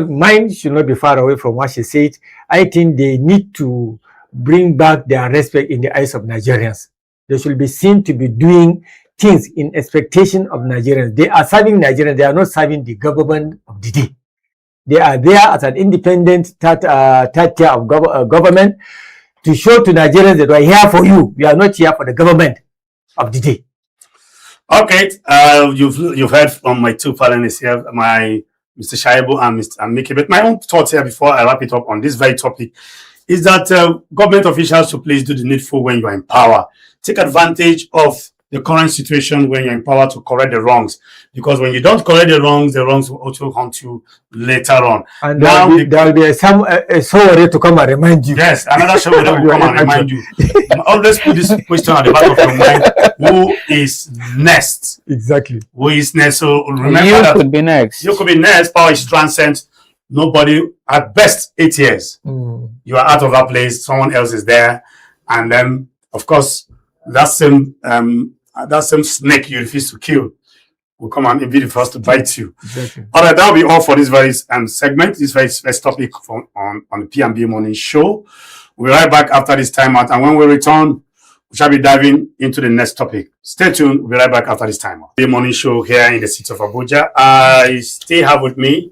Mine should not be far away from what she said. I think they need to bring back their respect in the eyes of Nigerians. They should be seen to be doing things in expectation of Nigerians. They are serving Nigerians. They are not serving the government of the day. They are there as an independent third tier of government to show to Nigerians that we are here for you. We are not here for the government of the day. Okay, you've heard from my two panelists here, Mr. Shaibu and Mr. Miki. But my own thoughts here before I wrap it up on this very topic is that government officials should please do the needful when you are in power. Take advantage of the current situation when you're in power to correct the wrongs. Because when you don't correct the wrongs will also haunt you later on. And there will be a show to come and remind you. Yes, another show will come and remind you. Always put this question at the back of your mind. Who is next? Exactly. Who is next? So remember you that could be next. You could be next. Power is transcend. Nobody, at best 8 years. You are out of that place. Someone else is there. And then, of course, that same snake you refuse to kill will come and be the first to bite you. Exactly. All right, that will be all for this very segment, this very first topic on the P&B Morning Show. We'll be right back after this timeout, and when we return, we shall be diving into the next topic. Stay tuned. We'll be right back after this timeout. The Morning Show here in the city of Abuja. I still have with me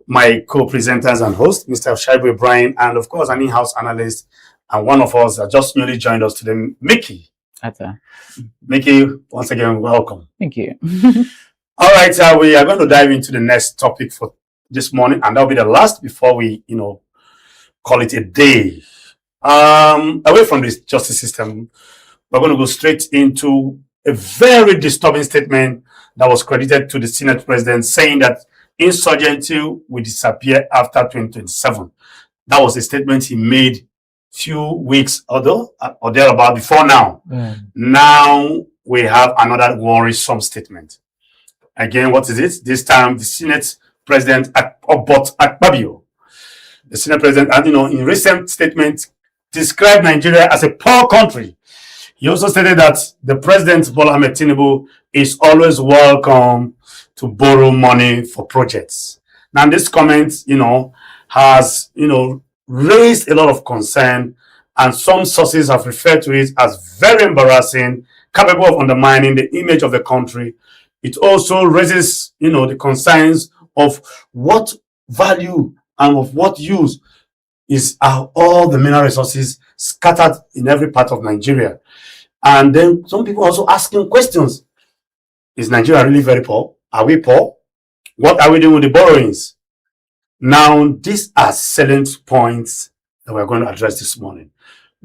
my co-presenters and host, Mr. Shaibu Ibrahim, and of course, an in-house analyst, and one of us that just newly joined us today, Mickey. Mickey, once again, welcome. Thank you. All right, we are going to dive into the next topic for this morning, and that'll be the last before we, call it a day. Away from this justice system, we're going to go straight into a very disturbing statement that was credited to the Senate president, saying that insurgency will disappear after 2027. That was a statement he made few weeks or thereabout before now. Now we have another worrisome statement. Again, what is it? This time the Senate President Akpabio, the Senate President, in recent statements described Nigeria as a poor country. He also stated that the President Bola Ahmed Tinubu is always welcome to borrow money for projects. Now this comment, has, raised a lot of concern, and some sources have referred to it as very embarrassing, capable of undermining the image of the country. It also raises, the concerns of what value and of what use are all the mineral resources scattered in every part of Nigeria. And then some people also asking questions. Is Nigeria really very poor? Are we poor? What are we doing with the borrowings? Now, these are salient points that we're going to address this morning.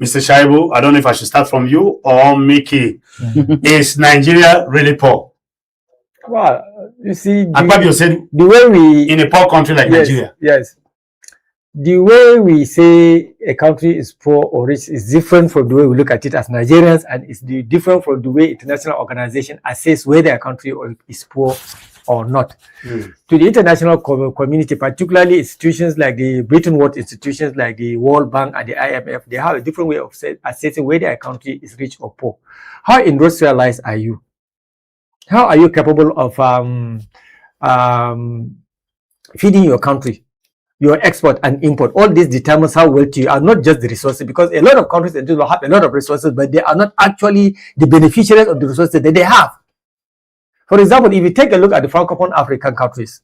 Mr. Shaibu, I don't know if I should start from you or Mickey. Is Nigeria really poor? Well, you see, Akpabio said the way we in a poor country like Nigeria. Yes. The way we say a country is poor or rich is different from the way we look at it as Nigerians, and it's different from the way international organizations assess whether a country is poor or not. To the international community, particularly institutions like the Bretton Woods institutions like the World Bank and the IMF, they have a different way of assessing whether a country is rich or poor. How industrialized are you? How are you capable of feeding your country, your export and import? All this determines how wealthy you are, not just the resources, because a lot of countries have a lot of resources, but they are not actually the beneficiaries of the resources that they have. For example, if you take a look at the Francophone African countries,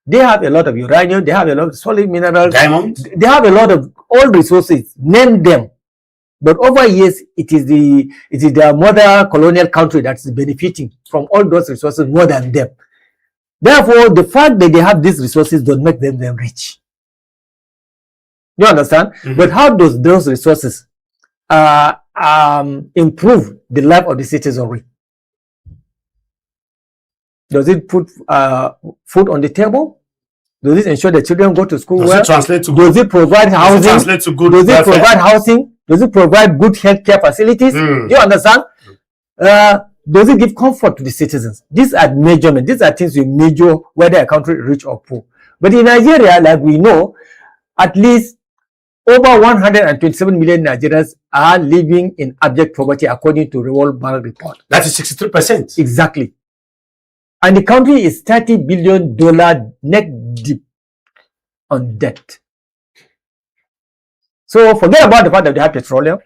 they have a lot of uranium, they have a lot of solid minerals, diamonds, they have a lot of all resources, name them. But over years, it is their mother colonial country that is benefiting from all those resources more than them. Therefore, the fact that they have these resources don't make them rich. You understand? But how does those resources improve the life of the citizenry? Does it put food on the table? Does it ensure that children go to school? Does it provide housing? Does it provide housing? Does it provide good healthcare facilities? Do you understand? does it give comfort to the citizens? These are measurements. These are things you measure whether a country is rich or poor. But in Nigeria, like we know, at least over 127 million Nigerians are living in abject poverty according to the World Bank report. That is 63%. Exactly. And the country is $30 billion net deep on debt. So forget about the fact that they have petroleum.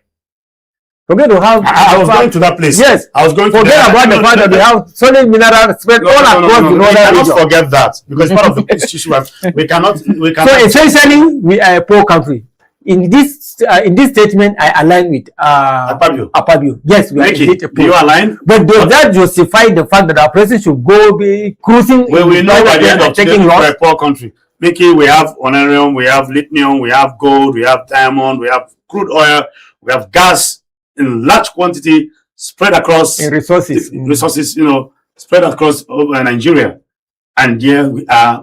Forget to have. I was going to that place. Yes, I was going to forget about the fact that they have solid mineral spread all across the northern region. We cannot region. forget that because part of the issue. We cannot. So essentially, we are a poor country. In this statement, I align with Akpabio. Yes, we are indeed a poor. Do you align? But does that justify the fact that our president should go be cruising? Well, we know by the end of taking today, loss. we're a poor country. Mickey, we have honorarium, we have lithium, we have gold, we have diamond, we have crude oil, we have gas in large quantity spread across resources, spread across Nigeria, and here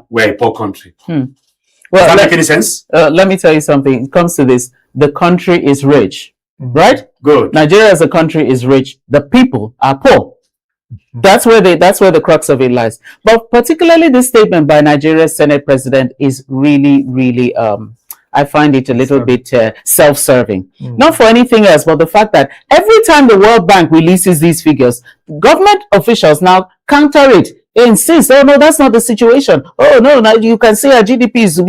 we're a poor country. Well, does that make any sense? Let me tell you something. It comes to this: the country is rich, right? Good. Nigeria as a country is rich. The people are poor. That's where the crux of it lies. But particularly this statement by Nigeria's Senate President is really, really I find it a little bit self-serving. Not for anything else, but the fact that every time the World Bank releases these figures, government officials now counter it. They insist, oh no, that's not the situation. Oh no, now you can say our GDP is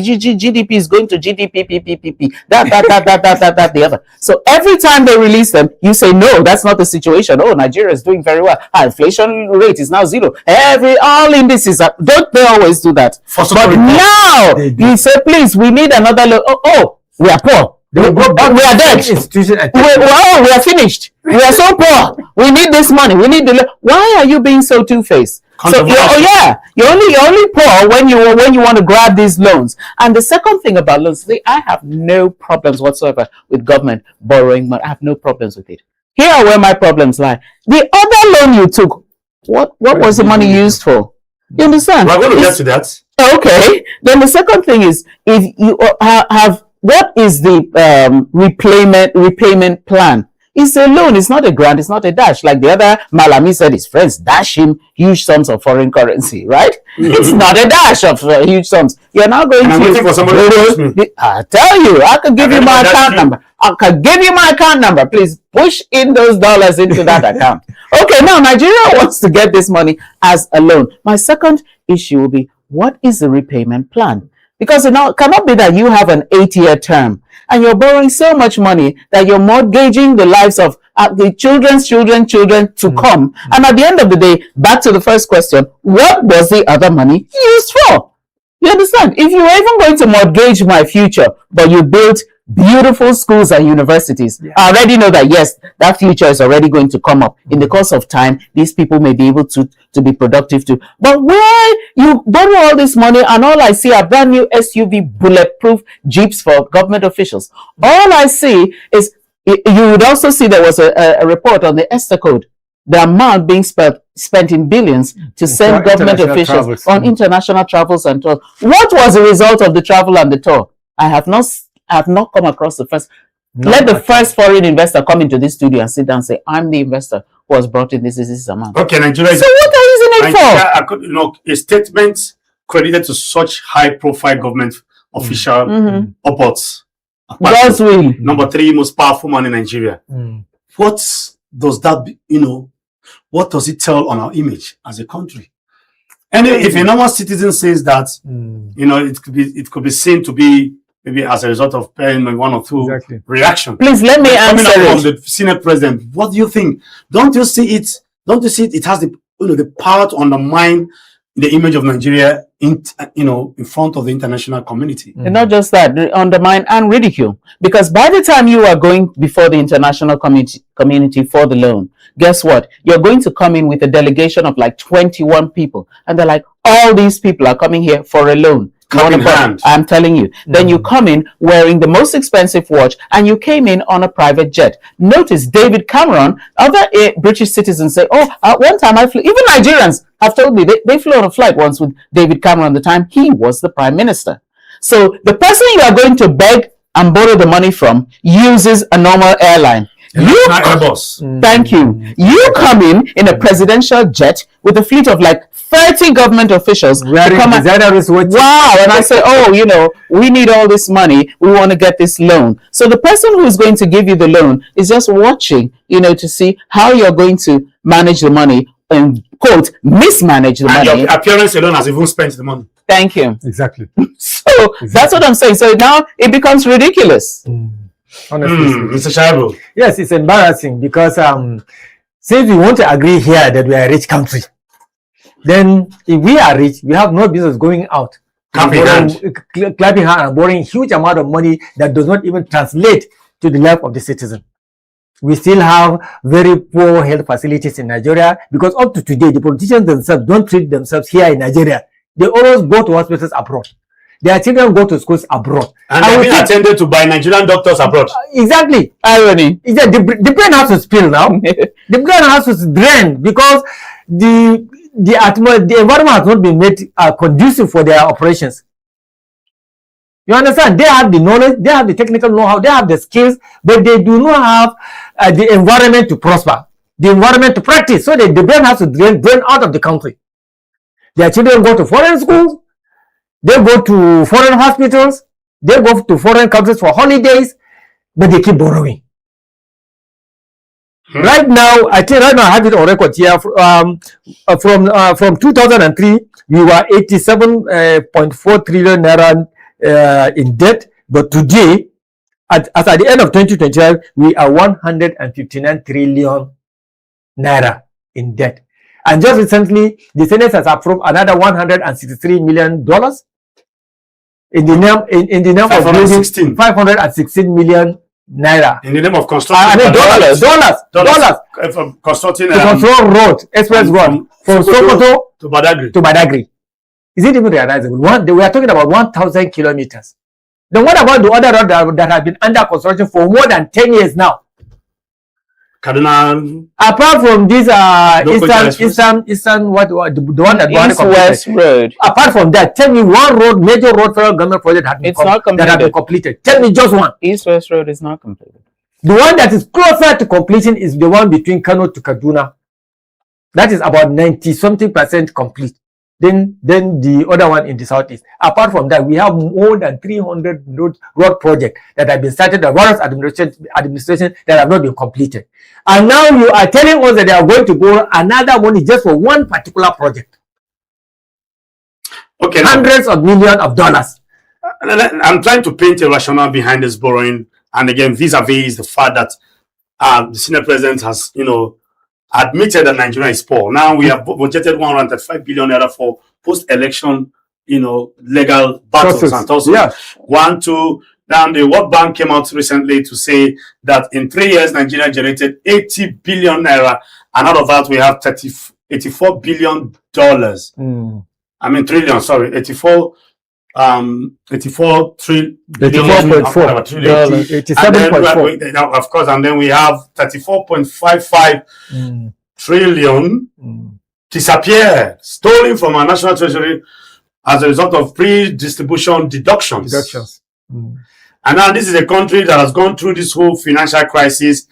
going to GDP, that, the other. So every time they release them, you say, no, that's not the situation. Oh, Nigeria is doing very well. Our inflation rate is now 0. All indices are, don't they always do that? But now, you say, please, we need another loan. Oh, we are poor. We are dead. We are finished. We are so poor. We need this money. We need the. Why are you being so two-faced? So you're only poor when you want to grab these loans. And the second thing about loans, I have no problems whatsoever with government borrowing money. I have no problems with it. Here are where my problems lie. The other loan you took, what was the money used for? You understand? We're going to get to that. Okay. Then the second thing is, if you have. What is the repayment plan? It's a loan. It's not a grant. It's not a dash. Like the other Malami said, his friends dash him huge sums of foreign currency, right? It's not a dash of huge sums. You're now going I'm waiting for somebody to push me. I tell you, I could give you my account number. I could give you my account number. Please push in those dollars into that account. Okay, now Nigeria wants to get this money as a loan. My second issue will be, what is the repayment plan? Because it cannot be that you have an 8-year term and you're borrowing so much money that you're mortgaging the lives of the children to come. And at the end of the day, back to the first question, what was the other money used for? You understand? If you were even going to mortgage my future, but you built beautiful schools and universities, I already know that, yes, that future is already going to come up. In the course of time, these people may be able to be productive too. But where you borrow all this money and all I see are brand new SUV bulletproof Jeeps for government officials. All I see is, you would also see there was a report on the Esther Code, the amount being spent in billions to send government officials on international travels and tours. What was the result of the travel and the tour? I have not come across the first. Let the first foreign investor come into this studio and sit down and say, I'm the investor who has brought in this amount. Okay, Nigeria. So what are you using it for? A statement credited to such high-profile government official upwards. God's will. Number 3 most powerful man in Nigeria. What does that, what does it tell on our image as a country? And if a normal citizen says that, it could be seen to be maybe as a result of paying one or two reaction. Please let me answer it. From the Senate President, what do you think? Don't you see it? It has the power to undermine the image of Nigeria in front of the international community. And not just that, undermine and ridicule. Because by the time you are going before the international community for the loan, guess what? You're going to come in with a delegation of like 21 people. And they're like, all these people are coming here for a loan. I'm telling you. Then you come in wearing the most expensive watch and you came in on a private jet. Notice David Cameron, other British citizens say, one time I flew, even Nigerians have told me they flew on a flight once with David Cameron the time he was the prime minister. So the person you are going to beg and borrow the money from uses a normal airline. Thank you. You come in a presidential jet with a fleet of like 30 government officials. Wow. And I say, oh, you know, we need all this money. We want to get this loan. So the person who is going to give you the loan is just watching, you know, to see how you're going to manage the money and, quote, mismanage the money. And your appearance alone has even spent the money. Thank you. Exactly. So that's what I'm saying. So now it becomes ridiculous. Honestly, Mr. Shaibu. Yes, it's embarrassing because since we want to agree here that we are a rich country, then if we are rich, we have no business going out clapping hands and borrowing huge amount of money that does not even translate to the life of the citizen. We still have very poor health facilities in Nigeria because up to today, the politicians themselves don't treat themselves here in Nigeria. They always go to hospitals abroad. Their children go to schools abroad. And they're being attended to by Nigerian doctors abroad. Exactly. Irony. The brain has to spill now. The brain has to drain because the environment has not been made conducive for their operations. You understand? They have the knowledge, they have the technical know-how, they have the skills, but they do not have the environment to prosper, the environment to practice. So the brain has to drain out of the country. Their children go to foreign schools, they go to foreign hospitals, they go to foreign countries for holidays, but they keep borrowing. Right now, I think right now I have it on record here. From 2003, we were 87.4 trillion naira in debt, but today, as at the end of 2025, we are 159 trillion naira in debt. And just recently, the Senate has approved another $163 million in the name of building 516 million naira in the name of construction. Dollars. Constructing to control road, express road from Sokoto to Badagry. Is it even realizable? We are talking about 1,000 kilometers. Then what about the other road that have been under construction for more than 10 years now? Kaduna. Apart from this eastern what the one that East-West road. Apart from that, tell me one major road federal government project that have been completed. Tell me just one. East-West road is not completed. The one that is closer to completion is the one between Kano to Kaduna. That is about 90-something% complete. Then the other one in the southeast. Apart from that, we have more than 300 road projects that have been started by various administration that have not been completed. And now you are telling us that they are going to borrow another money just for one particular project. Okay, hundreds of millions of dollars. I'm trying to paint a rationale behind this borrowing, and again, vis-a-vis the fact that the senior president has, admitted that Nigeria is poor. Now we have budgeted 135 billion naira for post-election, legal battles and also Now the World Bank came out recently to say that in 3 years Nigeria generated 80 billion naira, and out of that we have 84 billion dollars. I mean trillion. Sorry, 84 trillion. 87.4. Now, of course, and then we have 34.55 trillion disappeared, stolen from our national treasury as a result of pre-distribution deductions. And now this is a country that has gone through this whole financial crisis,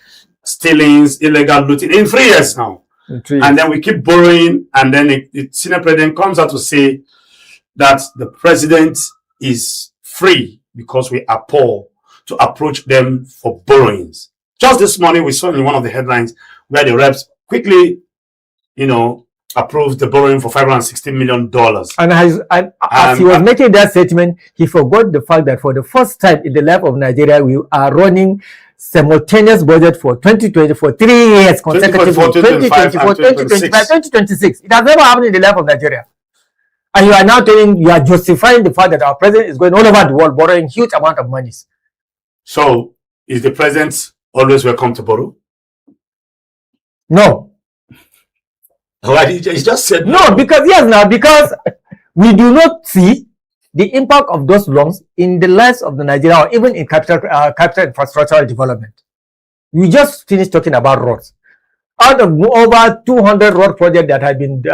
stealings, illegal looting in 3 years now. And then we keep borrowing, and then the senior president comes out to say that the president is free because we are poor to approach them for borrowings. Just this morning, we saw in one of the headlines where the reps quickly, approved the borrowing for $560 million. And as he was making that statement, he forgot the fact that for the first time in the life of Nigeria, we are running simultaneous budget for 2020 for 3 years consecutively. 2024, 2025, 2026. It has never happened in the life of Nigeria. And you are now you are justifying the fact that our president is going all over the world borrowing huge amount of monies. So, is the president always welcome to borrow? No. He just said no. Because we do not see the impact of those loans in the lives of the Nigeria or even in capital infrastructural development. We just finished talking about roads. Out of over 200 road projects that have been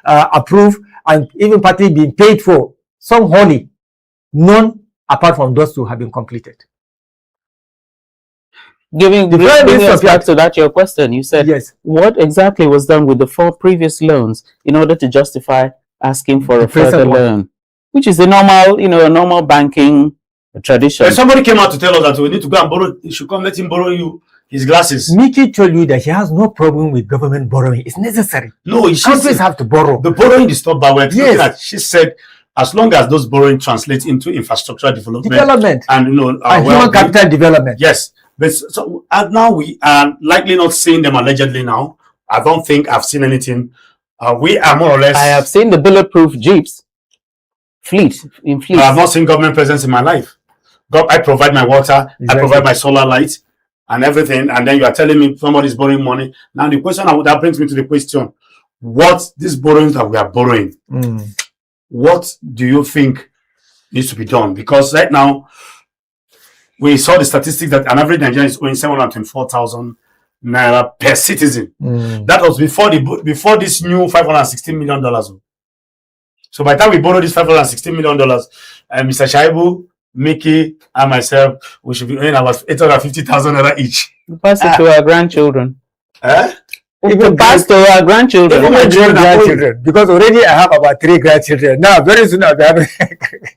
approved and even partly been paid for, some wholly, none apart from those two have been completed. Bringing us back to that your question, you said yes, what exactly was done with the 4 previous loans in order to justify asking for a further loan, which is a normal banking tradition. But somebody came out to tell us that we need to go and borrow. You should come, let him borrow you his glasses. Mickey told you that he has no problem with government borrowing. It's necessary. No, countries have to borrow. The borrowing is not bad. Yes. She said, as long as those borrowing translate into infrastructure development and human capital development. Yes. But so now we are likely not seeing them allegedly now. I don't think I've seen anything. We are more or less. I have seen the bulletproof jeeps fleet. I have not seen government presence in my life. I provide my water, exactly. I provide my solar light and everything, and then you are telling me somebody's borrowing money. Now the question that brings me to the question: what this borrowing that we are borrowing? What do you think needs to be done? Because right now we saw the statistics that an average Nigerian is owing 724,000 naira per citizen. That was before this new $516 million. So by the time we borrow this $516 million, Mr. Shaibu, Mickey, and myself, we should be earning about 850,000 naira each. Pass it to our grandchildren. Even pass to our grandchildren. Even my grandchildren. Because already I have about 3 grandchildren. Now, very soon I'll be having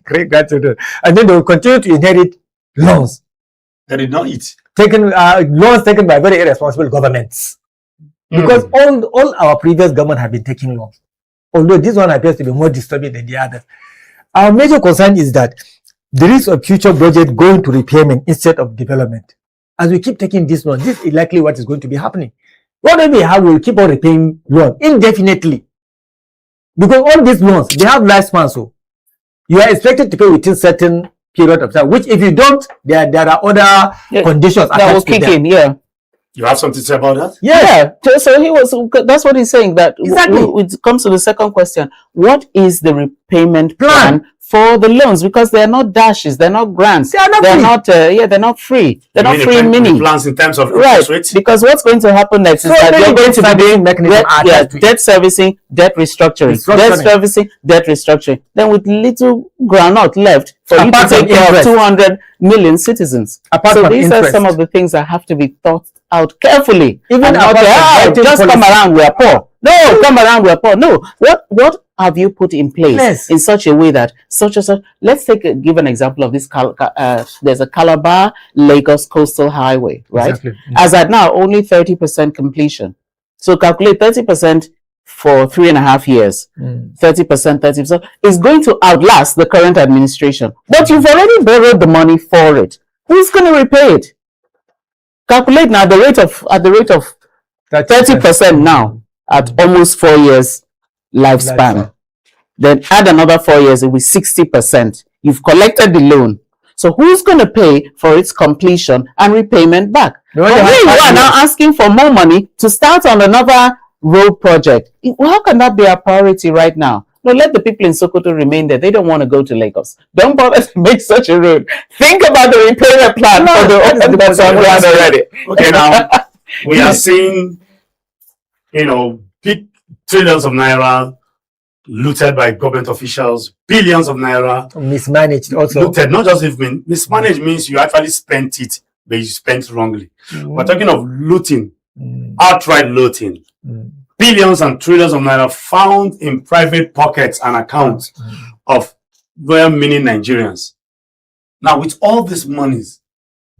great grandchildren. And then they will continue to inherit loans. They did not eat. Loans taken by very irresponsible governments. Because all our previous government have been taking loans. Although this one appears to be more disturbing than the others. Our major concern is that there is a future budget going to repayment instead of development. As we keep taking this loan, this is likely what is going to be happening. What maybe how we will keep on repaying loans indefinitely. Because all these loans, they have lifespan, so you are expected to pay within certain period of time, which if you don't, there are other conditions that will kick in. Yeah. You have something to say about that? Yeah. So that's what he's saying, that exactly. It comes to the second question. What is the repayment plan for the loans? Because they're not dashes, they're not grants. They're not free. They're not free mini plans in terms of interest rates. Because what's going to happen next is that you're going to be doing debt servicing, debt restructuring, debt servicing, debt restructuring. Then with little groundnut left for you to take care of 200 million citizens. So these are some of the things that have to be thought out carefully. Even not just come around, we are poor. No, come around, we are poor. No, what have you put in place in such a way that such and such? Let's give an example of this. There's a Calabar Lagos coastal highway, right? Exactly. As at now, only 30% completion. So calculate 30% for 3.5 years. 30% is going to outlast the current administration. But you've already borrowed the money for it. Who's going to repay it? Calculate now at the rate of 30% now at almost 4 years lifespan. Then add another 4 years, it will be 60%. You've collected the loan. So who's going to pay for its completion and repayment back? You are now asking for more money to start on another road project. How can that be a priority right now? No, let the people in Sokoto remain there. They don't want to go to Lagos. Don't bother to make such a road. Think about the repayment plan for the open that's on ground already. Okay, now we are seeing, big trillions of naira looted by government officials, billions of naira mismanaged also. Looted, not just even mismanaged means you actually spent it, but you spent wrongly. We're talking of looting, outright looting. Billions and trillions of naira found in private pockets and accounts of well-meaning Nigerians. Now, with all these monies,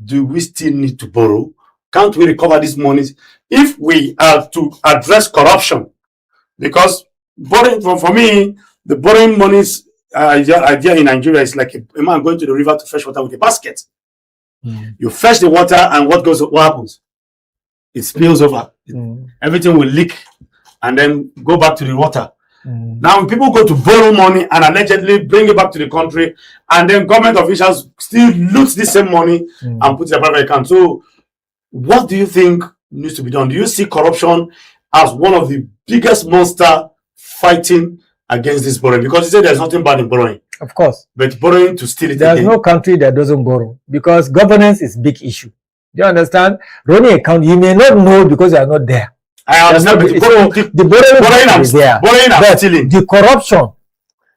do we still need to borrow? Can't we recover these monies if we are to address corruption? Because borrowing, for me, the borrowing monies idea in Nigeria is like a man going to the river to fetch water with a basket. You fetch the water, and what happens? It spills over. Everything will leak and then go back to the water. Now, when people go to borrow money and allegedly bring it back to the country, and then government officials still loot the same money and put it in a private account. So, what do you think needs to be done? Do you see corruption as one of the biggest monster fighting against this borrowing? Because you say there's nothing bad in borrowing. Of course. But borrowing to steal it There's no country that doesn't borrow, because governance is a big issue. Do you understand? Running account, you may not know because you are not there. I understand. The borrowing is there. But the corruption,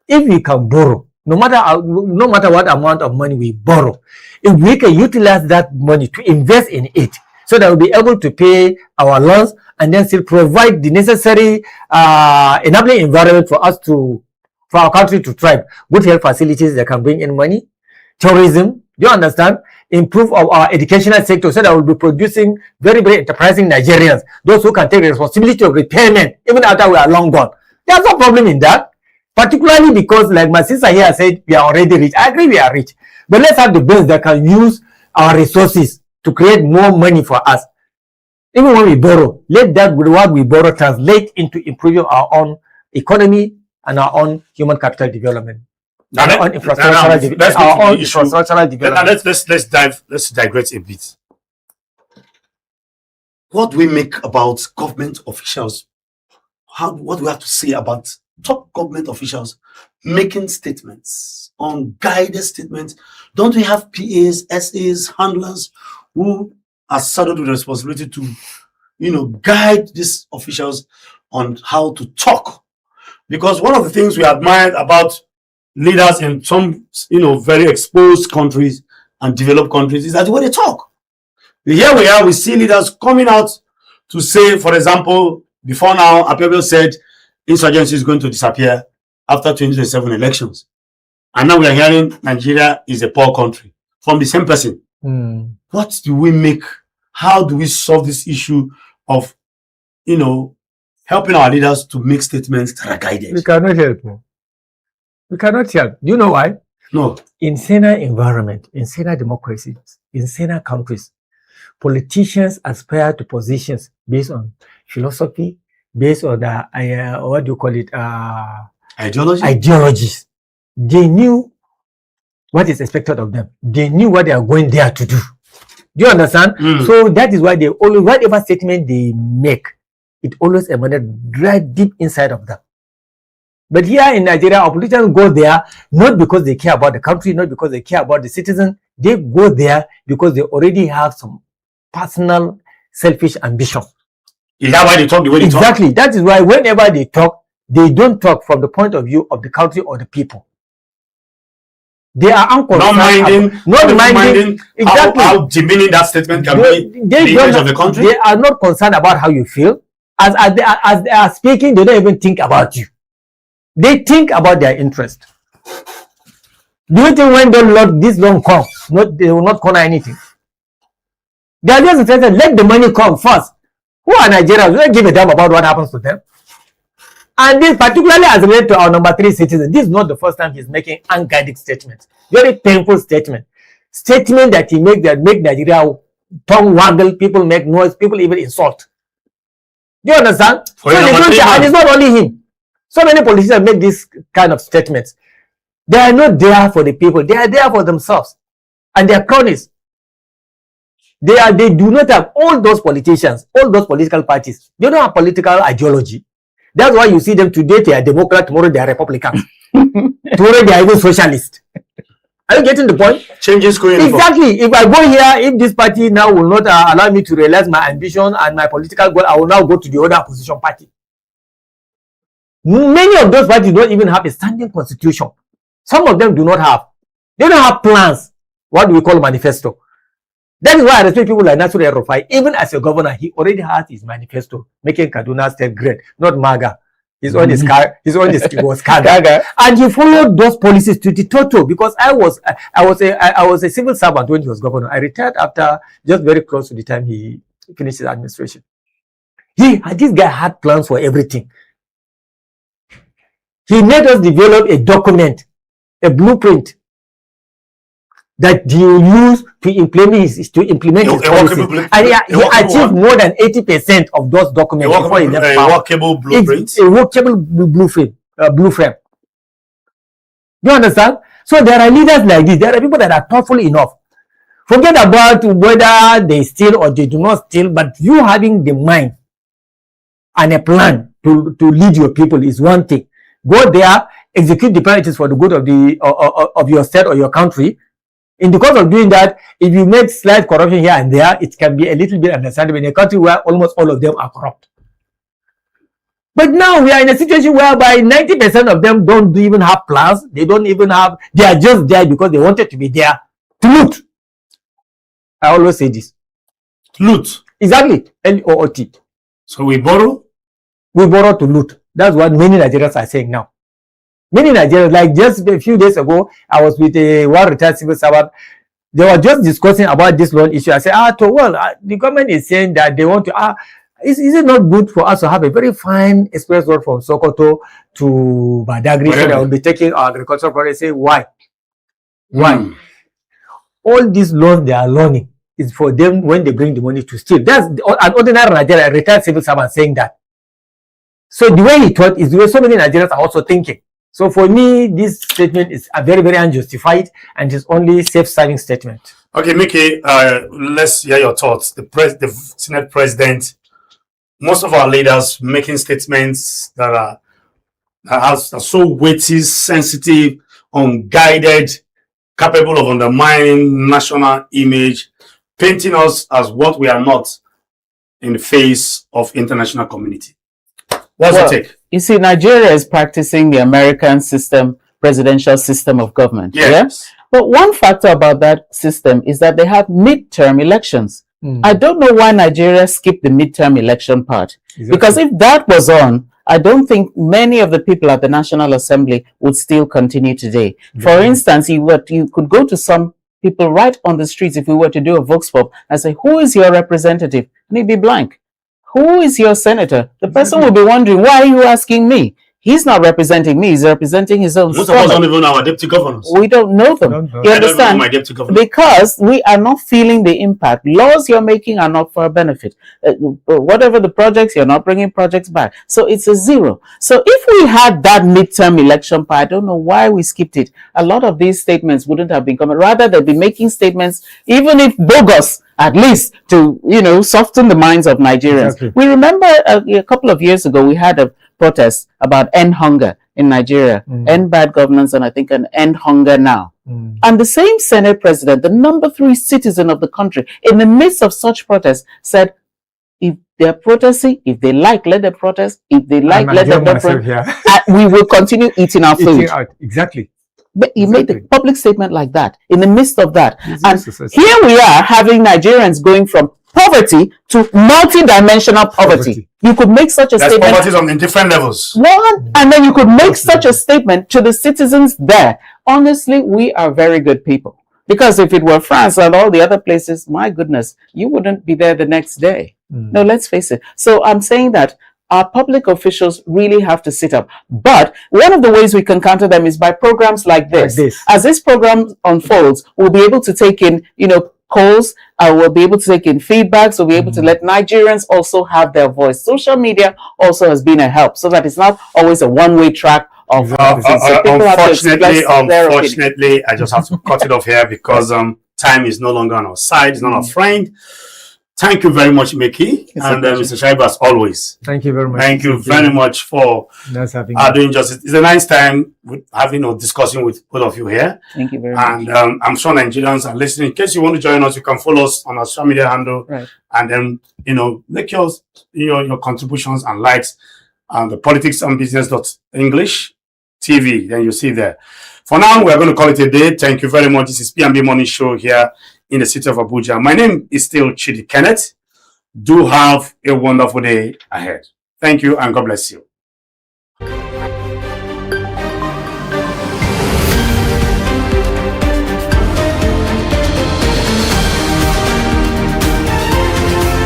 if we can borrow, no matter what amount of money we borrow, if we can utilize that money to invest in it, so that we'll be able to pay our loans and then still provide the necessary enabling environment for our country to thrive. Good health facilities that can bring in money, tourism, do you understand? Improve our educational sector so that we'll be producing very, very enterprising Nigerians, those who can take the responsibility of repayment even after we are long gone. There's no problem in that, particularly because, like my sister here said, we are already rich. I agree we are rich, but let's have the banks that can use our resources to create more money for us. Even when we borrow, let that what we borrow translate into improving our own economy and our own human capital development. Our own infrastructural development. Let's digress a bit. What do we make about government officials? What do we have to say about top government officials making statements, unguided statements? Don't we have PAs, SAs, handlers who are saddled with the responsibility to, guide these officials on how to talk? Because one of the things we admire about leaders in some, very exposed countries and developed countries is that the way they talk. Here we see leaders coming out to say, for example, before now, Akpabio said insurgency is going to disappear after 2027 elections. And now we are hearing Nigeria is a poor country from the same person. What do we make? How do we solve this issue of, helping our leaders to make statements that are guided? We cannot help. We cannot help. Do you know why? No. In saner environment, in saner democracies, in saner countries, politicians aspire to positions based on philosophy, based on what do you call it? Ideologies. They knew what is expected of them. They knew what they are going there to do. Do you understand? So that is why they always, whatever statement they make, it always emanates right deep inside of them. But here in Nigeria, our politicians go there not because they care about the country, not because they care about the citizens. They go there because they already have some personal, selfish ambition. Is that why they talk the way they talk? Exactly. That is why whenever they talk, they don't talk from the point of view of the country or the people. They are unconcerned. Not minding exactly how demeaning that statement can be the image of the country. They are not concerned about how you feel. As they are speaking, they don't even think about you. They think about their interest. Do you think when this loan comes, they will not corner anything? They are just interested, let the money come first. Who are Nigerians? We don't give a damn about what happens to them. And this, particularly as related to our number 3 citizen, this is not the first time he's making unguided statements. Very painful statement. Statement that he makes that make Nigeria tongue waggle, people make noise, people even insult. Do you understand? And it's not only him. So many politicians make this kind of statements. They are not there for the people. They are there for themselves. And they are cronies. They do not have, all those politicians, all those political parties, they don't have political ideology. That's why you see them today, they are Democrat, tomorrow they are Republican. Tomorrow they are even socialist. Are you getting the point? Changes going on. Exactly. If I go here, if this party now will not allow me to realize my ambition and my political goal, I will now go to the other opposition party. Many of those parties don't even have a standing constitution. Some of them do not have. They don't have plans. What do we call manifesto? That is why I respect people like Nasir El-Rufai. Even as a governor, he already has his manifesto, making Kaduna State great, not MAGA. His own was Kaga. And he followed those policies to the total, because I was a civil servant when he was governor. I retired after just very close to the time he finished his administration. This guy had plans for everything. He made us develop a document, a blueprint that he will use to implement his policies. And he achieved more than 80% of those documents before he left power. A workable blueprint. It's a workable blueprint. Do you understand? So there are leaders like this. There are people that are thoughtful enough. Forget about whether they steal or they do not steal, but you having the mind and a plan to lead your people is one thing. Go there, execute the priorities for the good of your state or your country. In the course of doing that, if you make slight corruption here and there, it can be a little bit understandable in a country where almost all of them are corrupt. But now we are in a situation whereby 90% of them don't even have plans. They are just there because they wanted to be there to loot. I always say this. Loot. Exactly. L-O-O-T. So we borrow? We borrow to loot. That's what many Nigerians are saying now. Many Nigerians, like just a few days ago, I was with a one retired civil servant. They were just discussing about this loan issue. I said, the government is saying that they want to, is it not good for us to have a very fine express road from Sokoto to Badagry? So they will be taking our agricultural products. Say, why? Why? All these loans they are loaning is for them when they bring the money to steal. That's an ordinary Nigerian retired civil servant saying that. So the way he thought is the way so many Nigerians are also thinking. So for me, this statement is a very, very unjustified and is only self-serving statement. Okay, Mickey, let's hear your thoughts. The Senate President, most of our leaders making statements that are so weighty, sensitive, unguided, capable of undermining national image, painting us as what we are not in the face of international community. What's your take? You see, Nigeria is practicing the American system, presidential system of government. Yes. Yeah? But one factor about that system is that they have midterm elections. I don't know why Nigeria skipped the midterm election part. Exactly. Because if that was on, I don't think many of the people at the National Assembly would still continue today. For instance, you could go to some people right on the streets if we were to do a vox pop and say, who is your representative? And he'd be blank. Who is your senator? The person will be wondering, why are you asking me? He's not representing me. He's representing his own. Most of us don't even know our deputy governors. We don't know them. You understand? I don't know my deputy governor. Because we are not feeling the impact. Laws you're making are not for our benefit. Whatever the projects, you're not bringing projects back. So it's a zero. So if we had that midterm election part, I don't know why we skipped it. A lot of these statements wouldn't have been coming. Rather, they'd be making statements, even if bogus, at least to, soften the minds of Nigerians. Exactly. We remember a couple of years ago, we had a protest about end hunger in Nigeria, end bad governance, and I think an end hunger now. And the same Senate president, the number 3 citizen of the country, in the midst of such protests, said, if they're protesting, if they like, let them protest. If they like, let them protest. We will continue eating our food. Exactly. But he made a public statement like that in the midst of that. And here we are having Nigerians going from poverty to multi-dimensional poverty. You could make such a statement. Poverty is on different levels. One, and then you could make such a statement to the citizens there. Honestly, we are very good people. Because if it were France and all the other places, my goodness, you wouldn't be there the next day. No, let's face it. So I'm saying that our public officials really have to sit up. But one of the ways we can counter them is by programs like this. As this program unfolds, we'll be able to take in, calls, we'll be able to take in feedbacks, we'll be able to let Nigerians also have their voice. Social media also has been a help, so that it's not always a one-way track of unfortunately, I just have to cut it off here because time is no longer on our side, it's not our friend. Thank you very much, Mickey, and Mr. Shaibu, as always. Thank you very much. Thank you very much for doing justice. It's a nice time having or discussing with both of you here. Thank you very much. And I'm sure Nigerians are listening. In case you want to join us, you can follow us on our social media handle, and then make your contributions and likes on the Politics&BusinessTV.English TV. Then you see there. For now, we're going to call it a day. Thank you very much. This is P&B Morning Show here in the city of Abuja. My name is still Chidi Kenneth. Do have a wonderful day ahead. Thank you and God bless you.